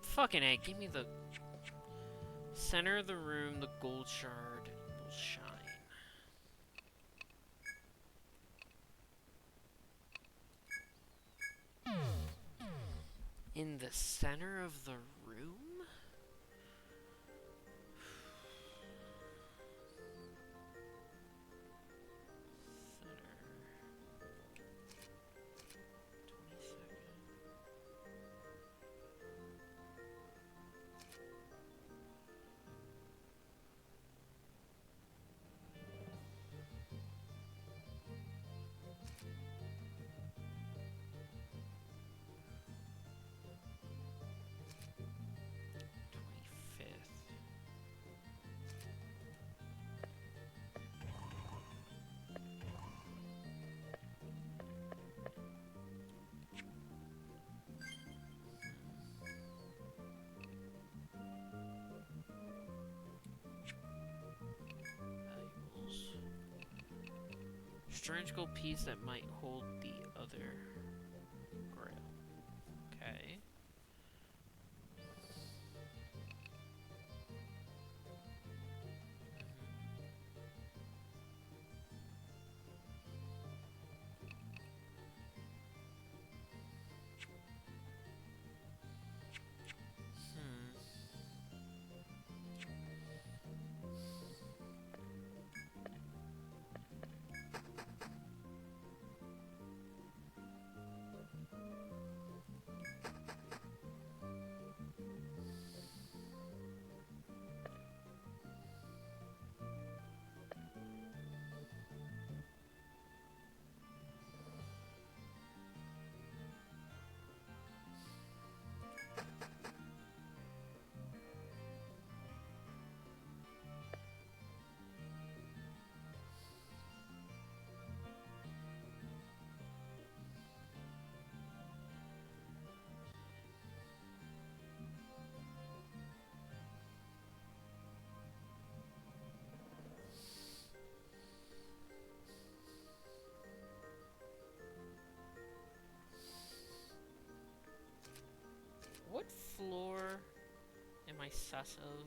Fucking A, give me the center of the room, the gold shard will shine. In the center of the room? magical piece that might hold the other grail. Okay. What floor am I sus of?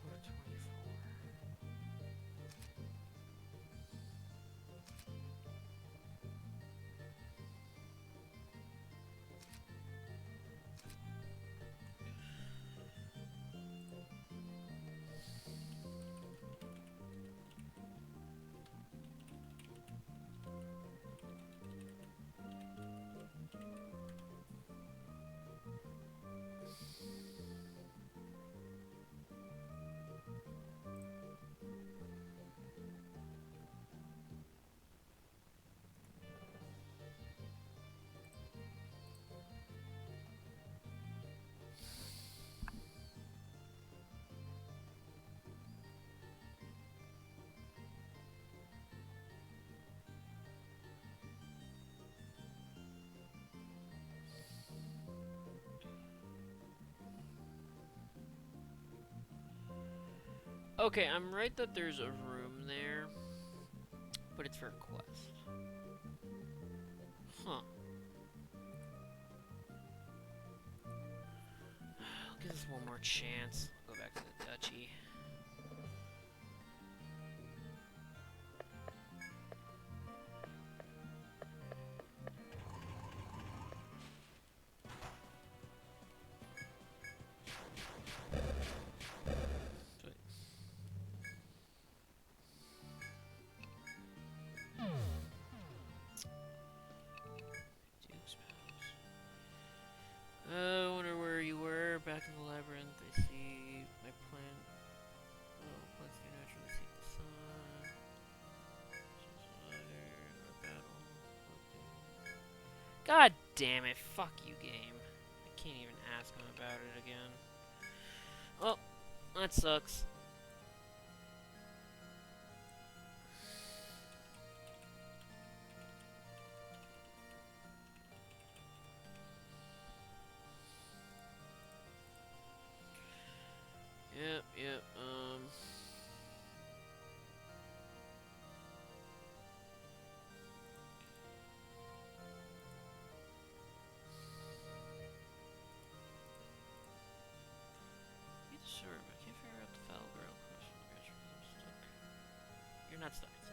Floor 24. Okay, I'm right that there's a room there, but it's for a quest. Huh. I'll give this one more chance. I'll go back to the duchy. I wonder where you were. Back in the labyrinth, I see my plan. Oh, plants can naturally seek the sun. God damn it. Fuck you, game. I can't even ask him about it again. Well, that sucks. Yep. Sure, but I can't figure out the Foul Grail question. I'm stuck. You're not stuck, so.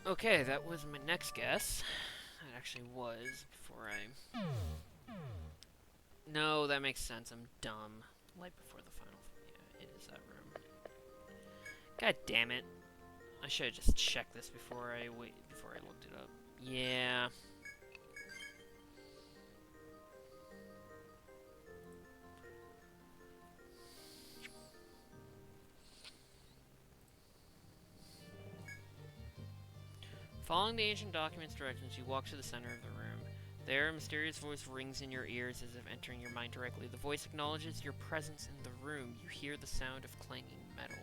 Okay, that was my next guess. That actually was before I... No, that makes sense. I'm dumb. Light before the final... Yeah, it is that room. God damn it. I should have just checked this before I looked it up. Yeah. Following the ancient document's directions, you walk to the center of the room. There, a mysterious voice rings in your ears as if entering your mind directly. The voice acknowledges your presence in the room. You hear the sound of clanging metal.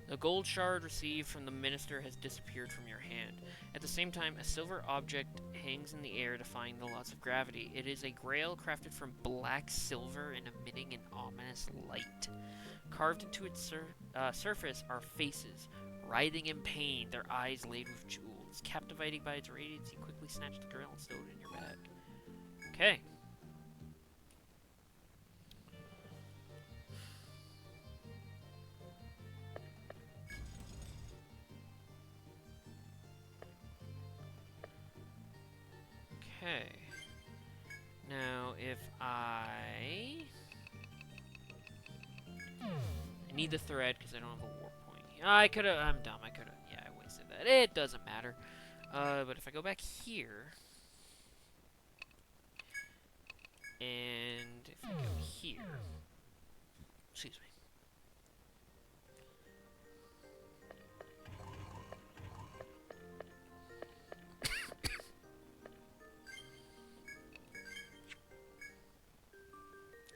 The gold shard received from the minister has disappeared from your hand. At the same time, a silver object hangs in the air, defying the laws of gravity. It is a grail crafted from black silver and emitting an ominous light. Carved into its surface are faces, writhing in pain, their eyes laid with jewels. Captivated by its radiance, you quickly snatch the grail and stow it in your bag. Okay. Okay. Now, if I need the thread because I don't have a warp point. I could have. I'm dumb. I could have. Yeah, I wasted that. It doesn't matter. But if I go back here, and if I go here, excuse me.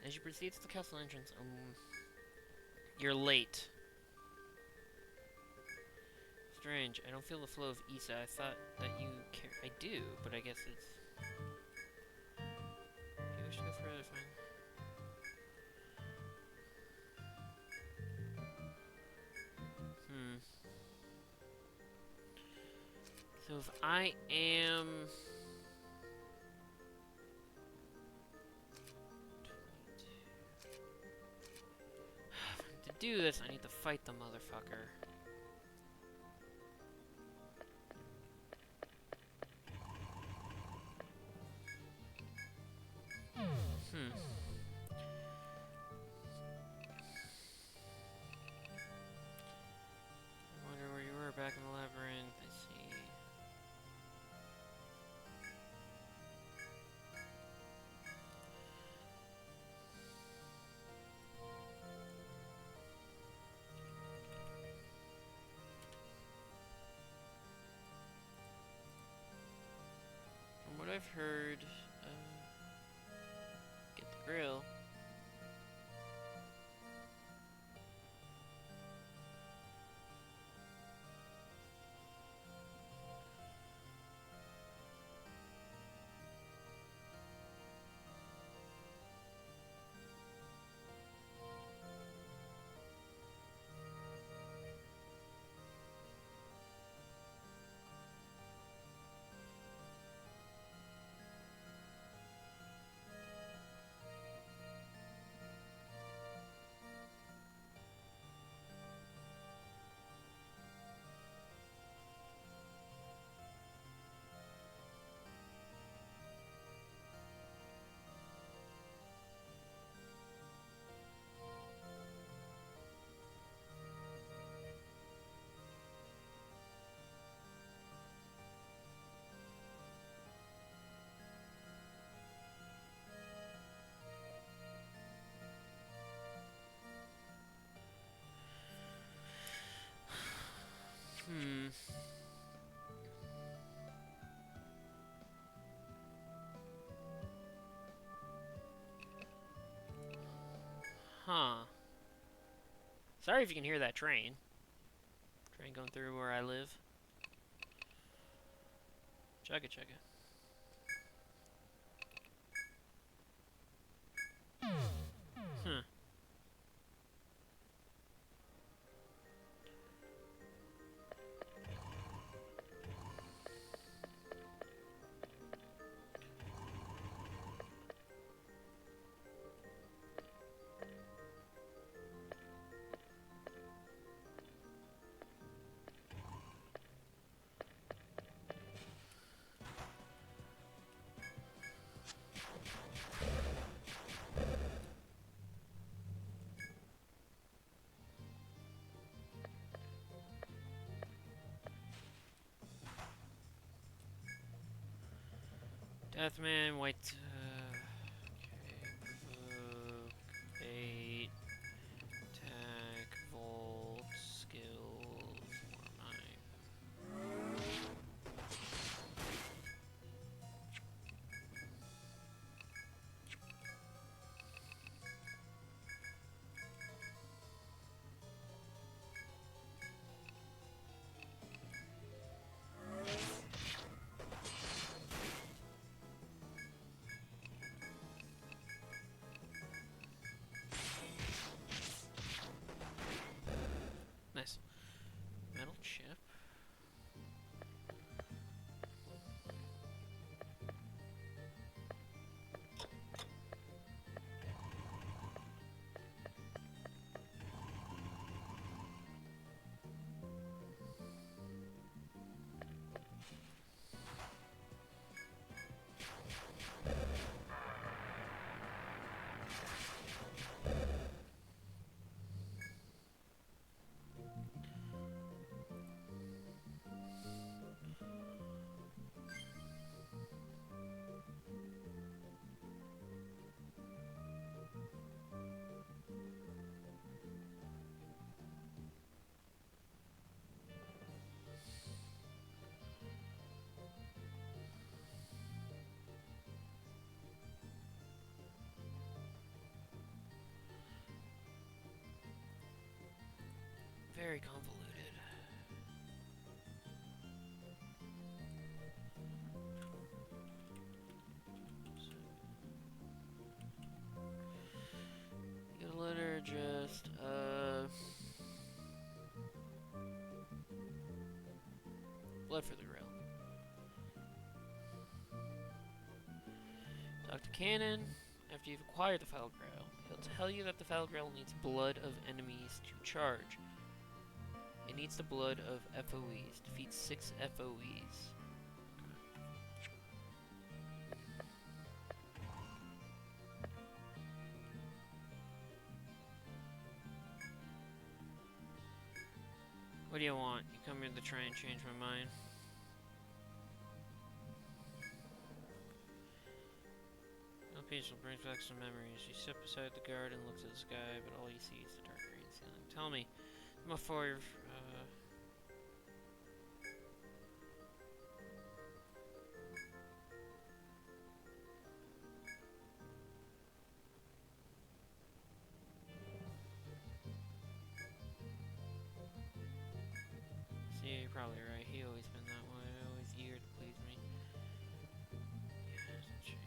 As you proceed to the castle entrance, you're late. Strange, I don't feel the flow of Issa. I thought that you care. I do, but I guess it's... If you wish to go further, fine. So if I am... To do this, I need to fight the motherfucker. I wonder where you were back in the labyrinth. I see. From what I've heard, get the grill. Huh. Sorry if you can hear that train. Train going through where I live. Chugga chugga. Huh. Deathman, white, okay, provoke, bait, attack, volt, skills, more mine. very convoluted. Get a letter, just, blood for the grill. Talk to Cannon. After you've acquired the Foul Grail, he'll tell you that the Foul Grail needs blood of enemies to charge. It needs the blood of FOEs. Defeat 6 FOEs. What do you want? You come here to try and change my mind? No peaceful brings back some memories. You sit beside the guard and looks at the sky, but all you see is the dark green ceiling. Tell me, before you're, see, you're probably right. He always been that way. Always eager to please me. Yeah, hasn't changed.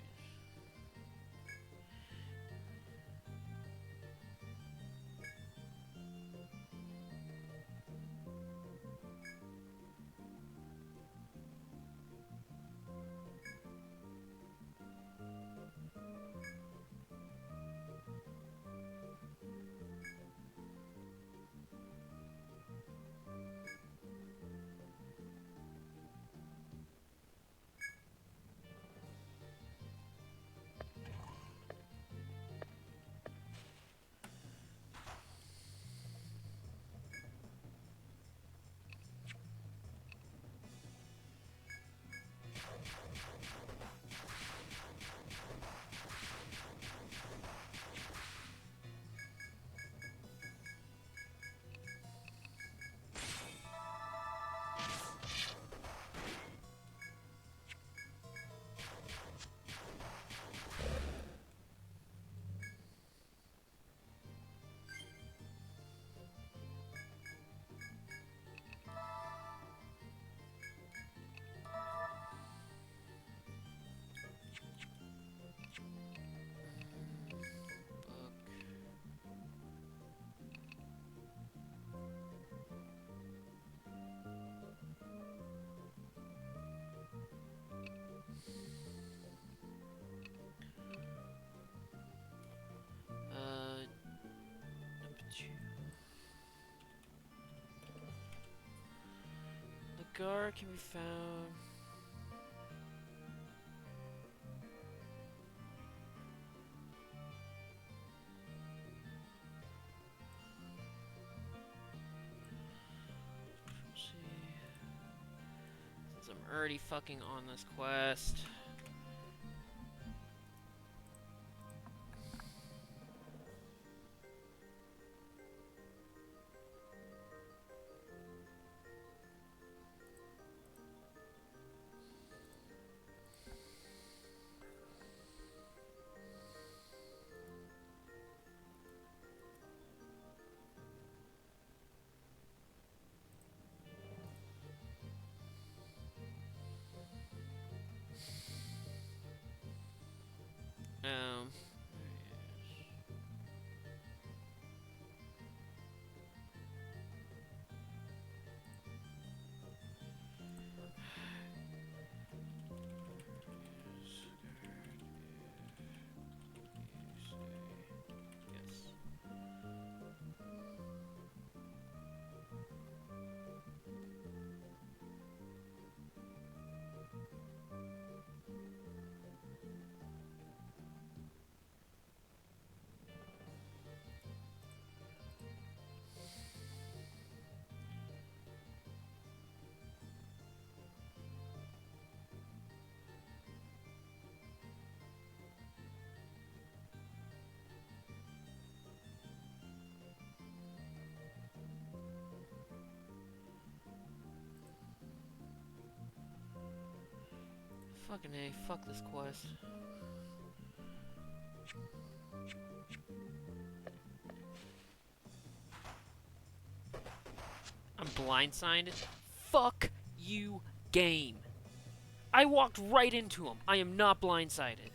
The guard can be found. Let's see. Since I'm already fucking on this quest. Um, yes. Fucking A, fuck this quest. blindsided? Fuck you, game. I walked right into him. I am not blindsided.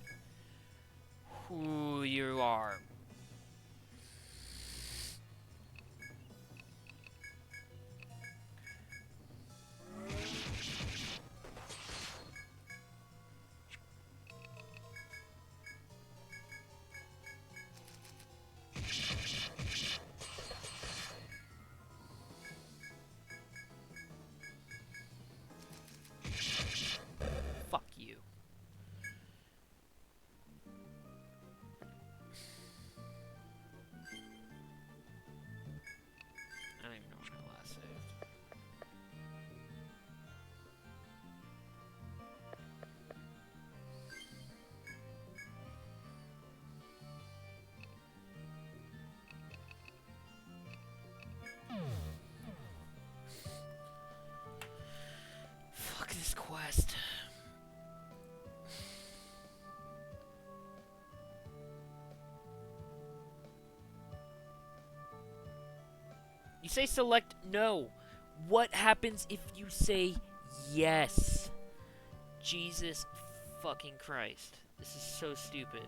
Who you are. Fuck you. I don't even know when I last saved. Fuck this quest. You say select no. What happens if you say yes? Jesus fucking Christ. This is so stupid.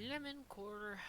Lemon quarter.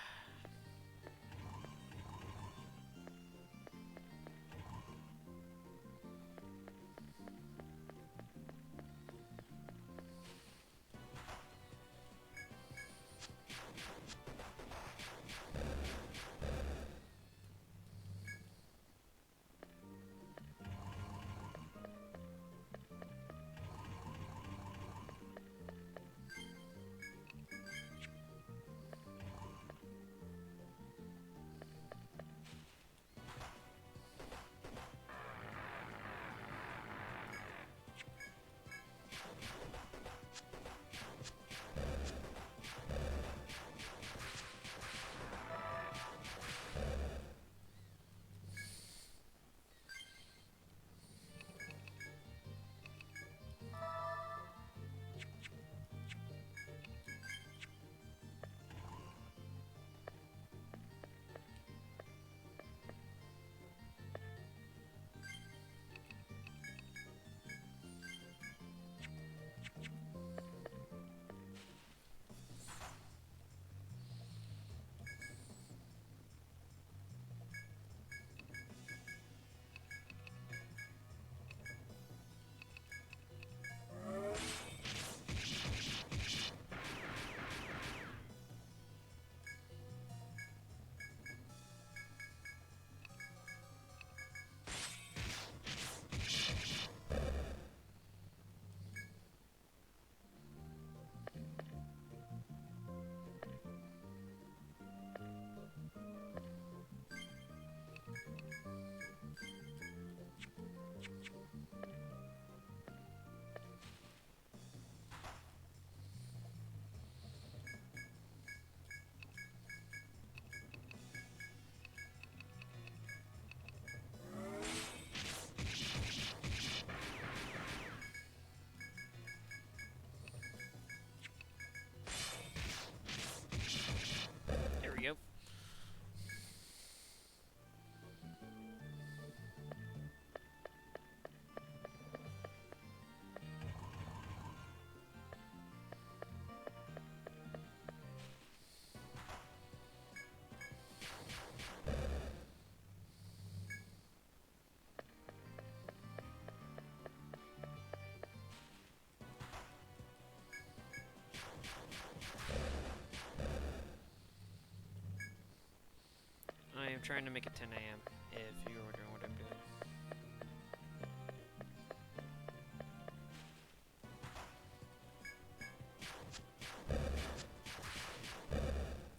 trying to make it 10 a.m. if you're wondering what I'm doing.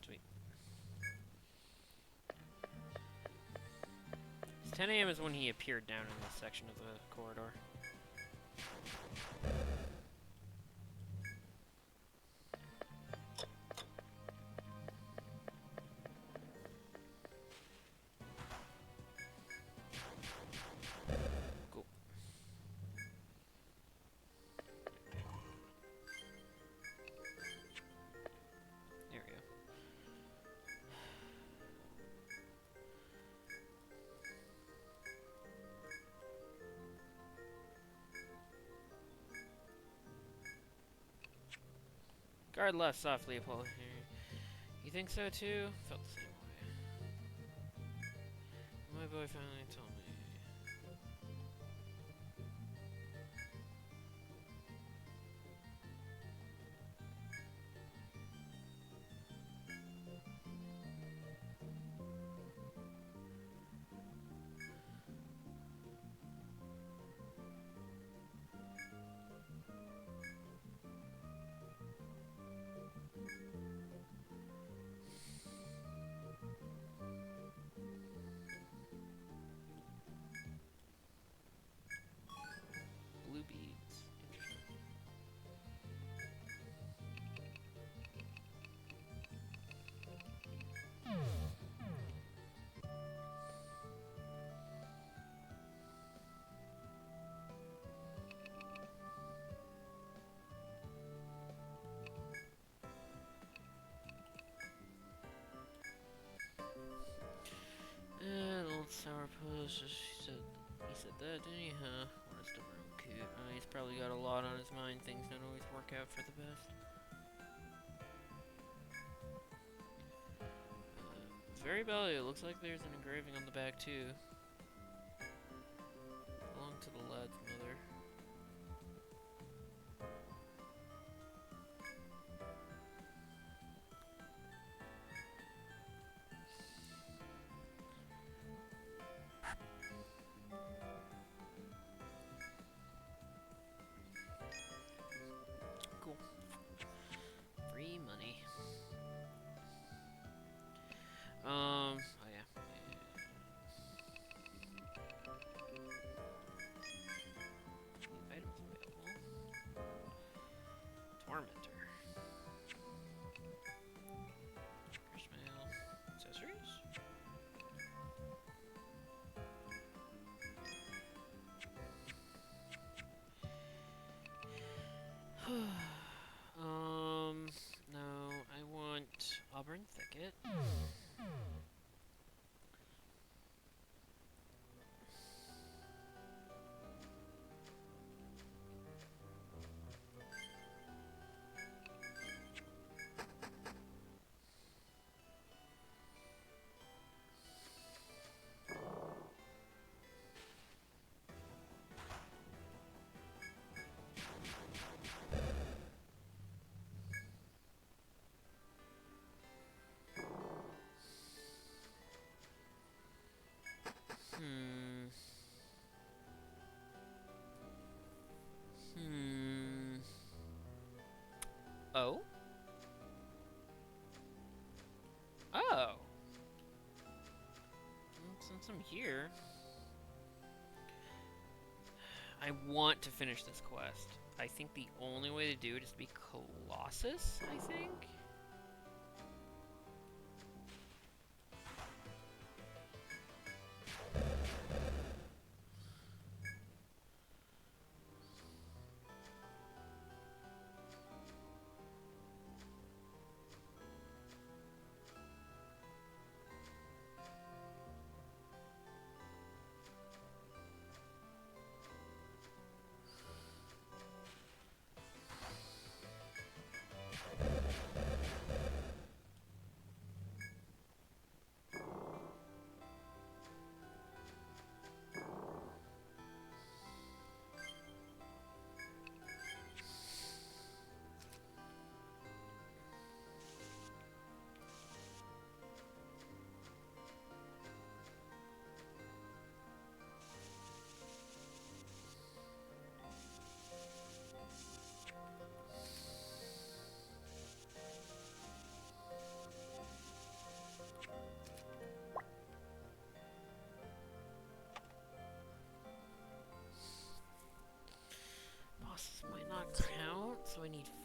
Sweet. 10 a.m. is when he appeared down in this section of the corridor. Guard left softly, Apollo. You think so too? Felt the same way. My boy finally told me. Blue beads. Interesting. Old sourpuss. He said that, didn't he? Huh? What is the room cute? He's probably got a lot on his mind. Things don't always work out for the best. Very belly. It looks like there's an engraving on the back too. Belong to the lad's mother. Cool. Free money. Oh yeah. Items available. Tormentor. Curse mail. Accessories? No, I want Auburn Thicket. Oh? Oh! Well, since I'm here... I want to finish this quest. I think the only way to do it is to be Colossus, I think?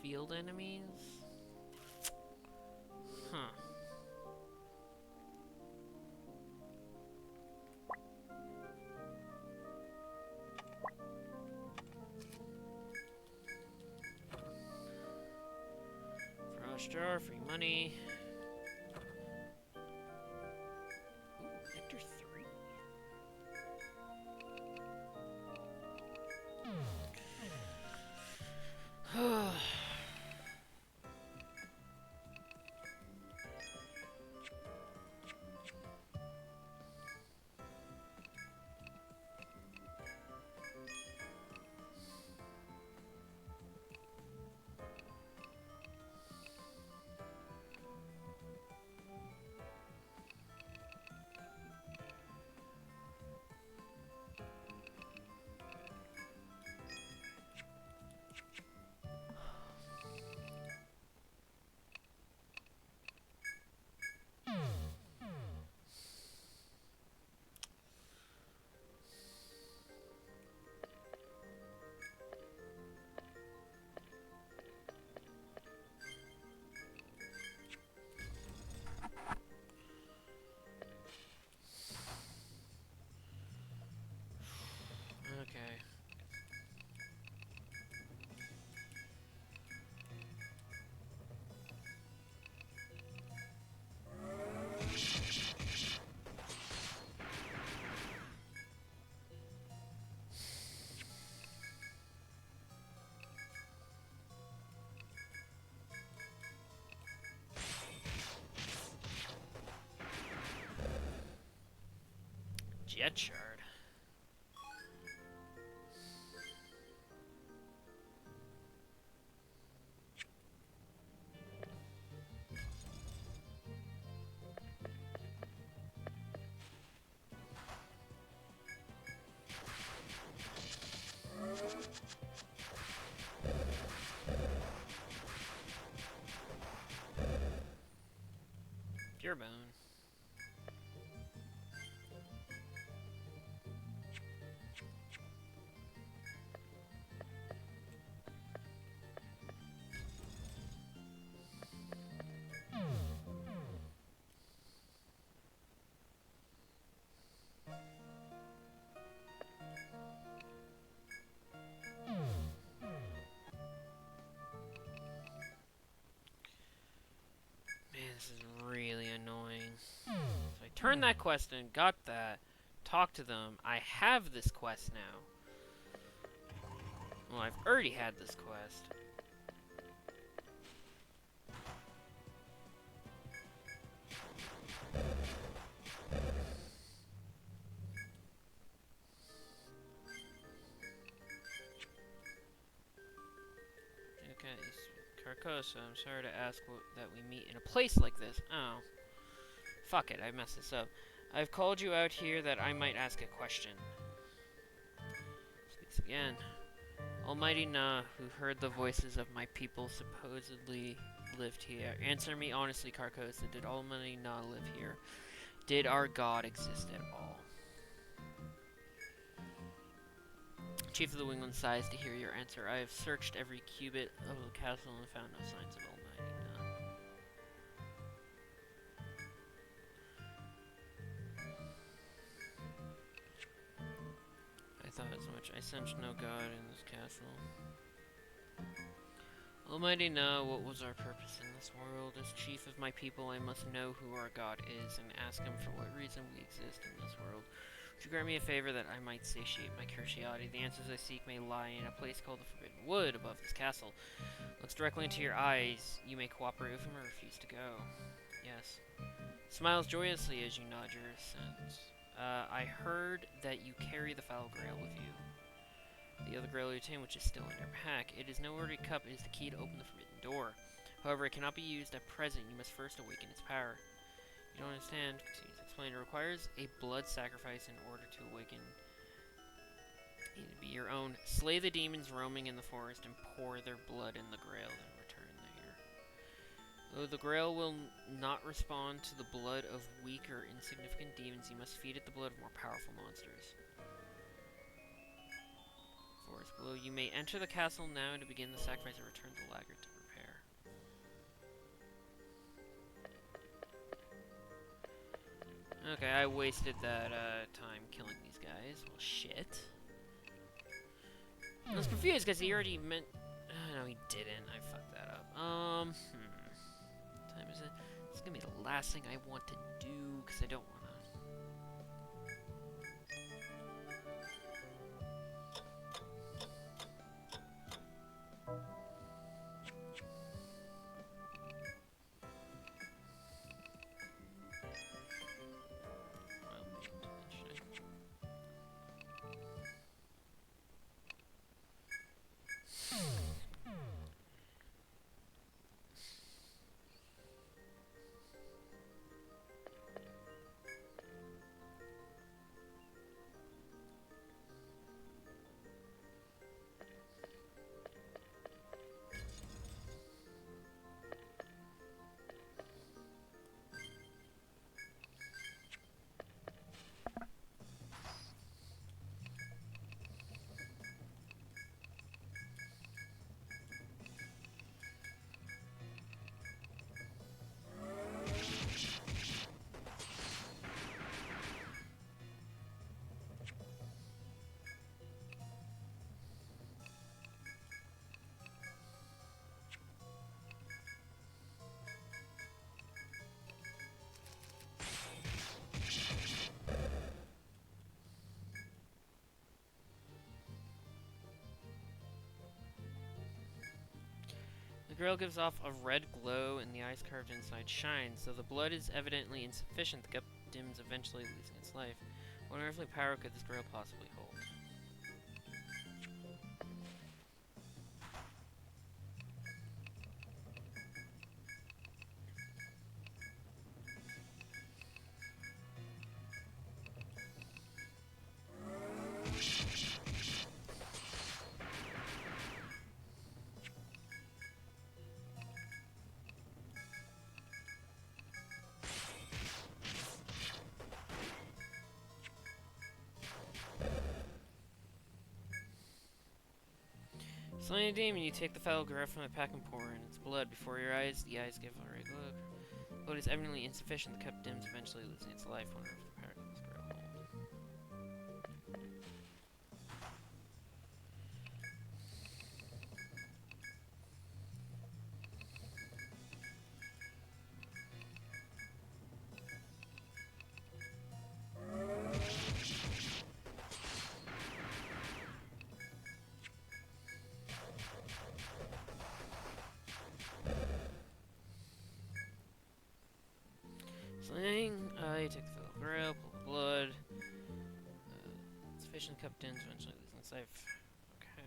field enemies? Huh. Frost jar, free money. Ooh, Nectar 3. Okay. Jet shard. Pure bone. Man, this is really annoying. So I turned that quest in, got that, talked to them. I have this quest now. Well, I've already had this quest. Okay, Carcosa, I'm sorry to ask that we meet in a place like this. Oh. Fuck it, I messed this up. I've called you out here that I might ask a question. Speaks again. Almighty Na, who heard the voices of my people, supposedly lived here. Answer me honestly, Carcosa. Did Almighty Na live here? Did our god exist at all? Chief of the Wingland sighs to hear your answer. I have searched every cubit of the castle and found no signs of Almighty Na. I thought as much. I sensed no god in this castle. Almighty Na, what was our purpose in this world? As chief of my people, I must know who our god is and ask him for what reason we exist in this world. Would you grant me a favor that I might satiate my curiosity? The answers I seek may lie in a place called the Forbidden Wood above this castle. Looks directly into your eyes. You may cooperate with him or refuse to go. Yes. Smiles joyously as you nod your assent. I heard that you carry the Foul Grail with you. The other Grail you obtain, which is still in your pack. It is no ordinary cup, it is the key to open the forbidden door. However, it cannot be used at present. You must first awaken its power. You don't understand? Continues to explain. It requires a blood sacrifice in order to awaken it to be your own. Slay the demons roaming in the forest and pour their blood in the Grail, then return there. Though the Grail will not respond to the blood of weak or insignificant demons, you must feed it the blood of more powerful monsters. Well, you may enter the castle now to begin the sacrifice and return the laggard to prepare. Okay, I wasted that time killing these guys. Well, shit. I was confused because he already meant. No, he didn't. I fucked that up. What time is it? It's gonna be the last thing I want to do because I don't want to. The grill gives off a red glow and the eyes carved inside shine, so the blood is evidently insufficient. The cup dims, eventually losing its life. What earthly power could this grill possibly hold? Slaying a demon, you take the foul grail from the pack and pour in its blood before your eyes. The eyes give a red glow. Blood is evidently insufficient. The cup dims, eventually losing its life. Wonder if the power of this grill hold. Slaying, you take the foul grail, pull the blood. Sufficient cup dims, eventually losing its life. Okay.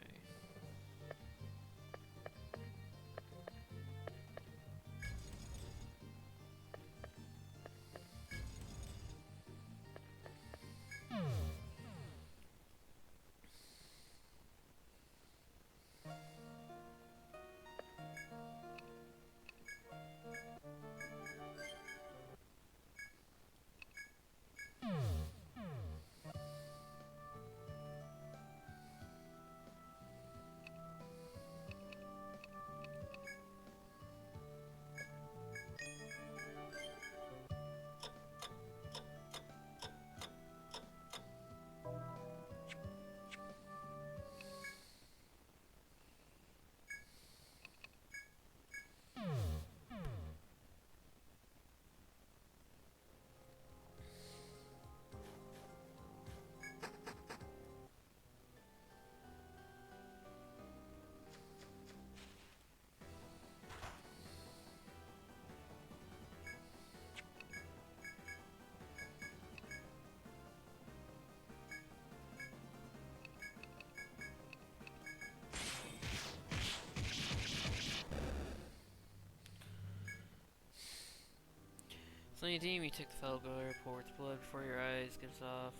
Slaying a demon, you take the foul grail, pour its blood before your eyes, gives off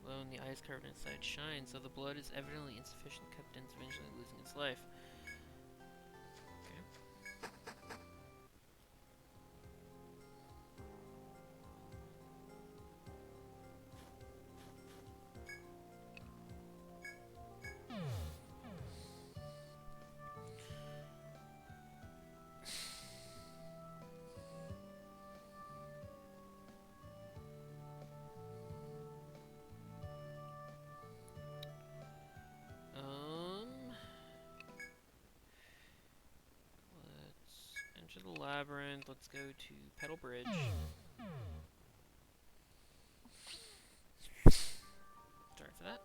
glow, and the eyes carved inside shine, so the blood is evidently insufficient, cup dims, eventually losing its life. Okay. Labyrinth. Let's go to Petal Bridge. Sorry for that.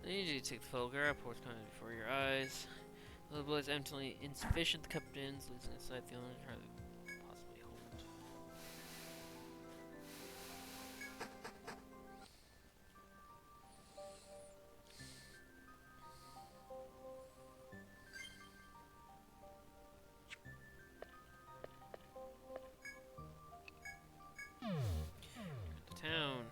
I need you to take the photograph, pours coming before your eyes. The blood is empty, insufficient, the cup ends, losing inside the only try to possibly hold. The town.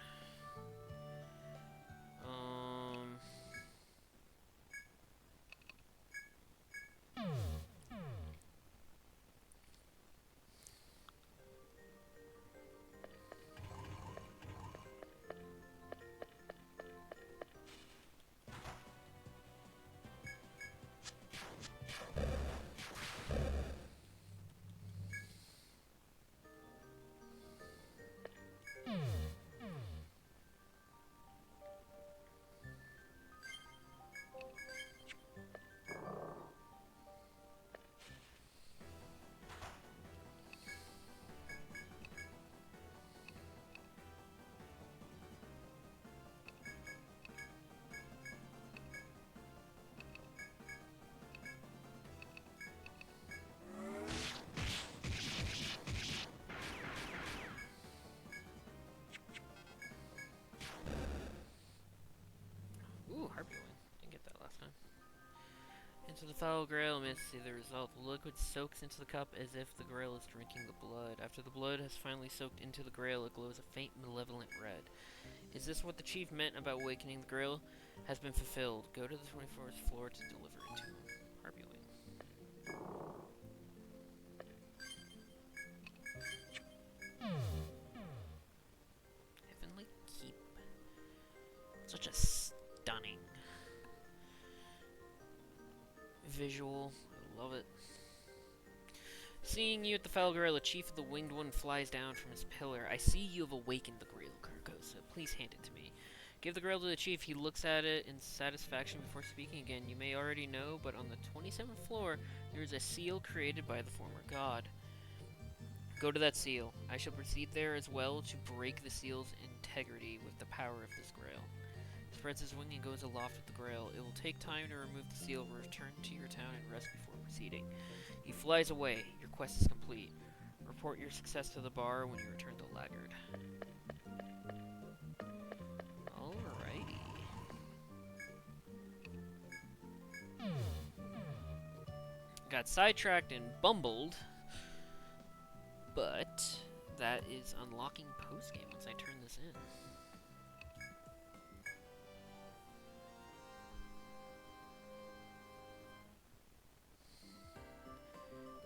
Ooh, Harpy wing. Didn't get that last time. Into the foul grail, may see the result. The liquid soaks into the cup as if the grail is drinking the blood. After the blood has finally soaked into the grail, it glows a faint, malevolent red. Is this what the chief meant about awakening the grail? Has been fulfilled. Go to the 24th floor to deliver it to him. Harpy wing. Heavenly Keep. Such a stunning visual. I love it. Seeing you at the Foul Grail, the chief of the Winged One flies down from his pillar. I see you have awakened the Grail, Carcosa. Please hand it to me. Give the Grail to the chief. He looks at it in satisfaction before speaking again. You may already know, but on the 27th floor, there is a seal created by the former god. Go to that seal. I shall proceed there as well to break the seal's integrity with the power of this Grail. He spreads his wing and goes aloft with the Grail. It will take time to remove the seal, return to your town, and rest before proceeding. He flies away. Your quest is complete. Report your success to the bar when you return to Laggard. Alrighty. Got sidetracked and bumbled, but that is unlocking post-game once I turn this in.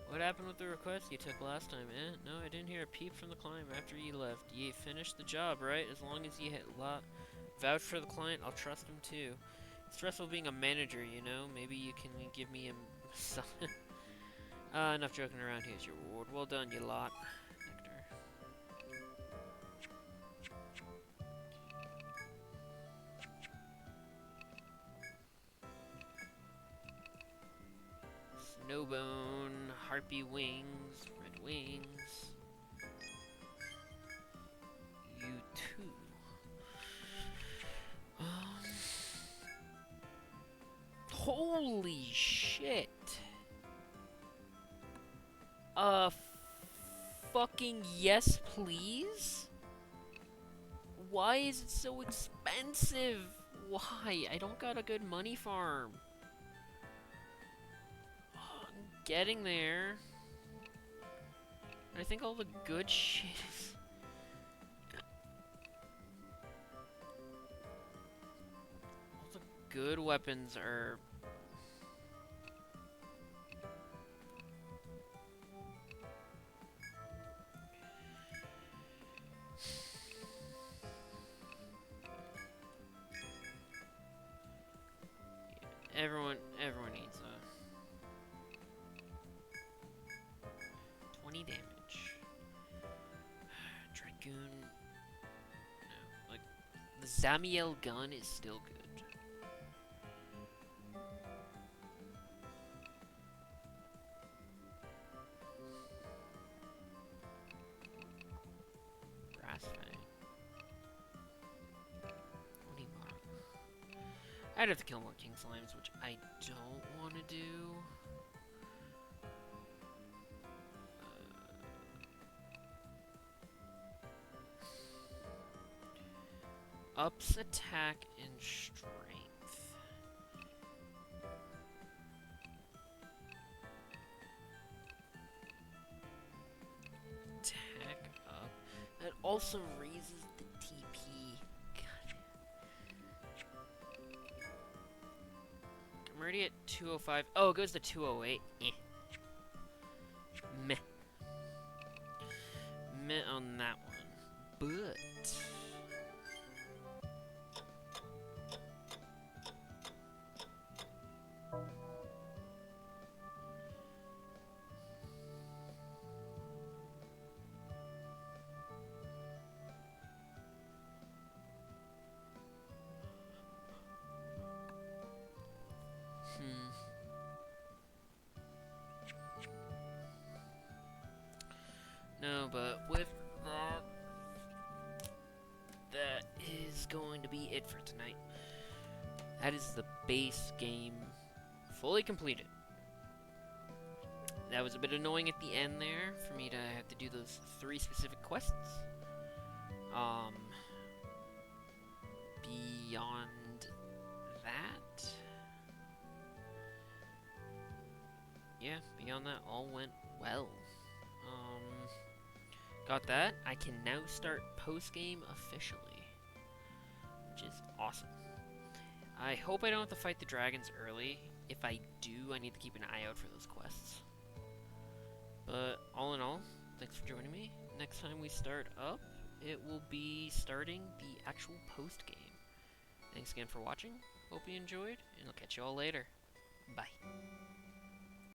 What happened with the request you took last time, eh? No, I didn't hear a peep from the client after you left. Ye finished the job, right? As long as ye vouch for the client, I'll trust him too. It's stressful being a manager, you know? Maybe you can give me a... enough joking around. Here's your reward. Well done, you lot. Nectar. Snowbone, Harpy wings, red wings. You too. Holy shit! Fucking yes, please? Why is it so expensive? Why? I don't got a good money farm. I'm getting there. I think all the good shit is... all the good weapons are... Everyone needs a 20 damage. Dragoon. No, like the Zamiel gun is still good. Brass Fang. 20 more. I'd have to kill more King Slimes, which I don't want to do. Ups attack and strength. Attack up. That also raises the TP. God. I'm already at 205. Oh, it goes to 208. Eh. Meh. Meh on that one. But... No, but with that, that is going to be it for tonight. That is the base game fully completed. That was a bit annoying at the end there, for me to have to do those 3 specific quests. Beyond that... yeah, beyond that, all went well. Got that. I can now start post-game officially, which is awesome. I hope I don't have to fight the dragons early. If I do, I need to keep an eye out for those quests. But all in all, thanks for joining me. Next time we start up, it will be starting the actual post-game. Thanks again for watching. Hope you enjoyed, and I'll catch you all later.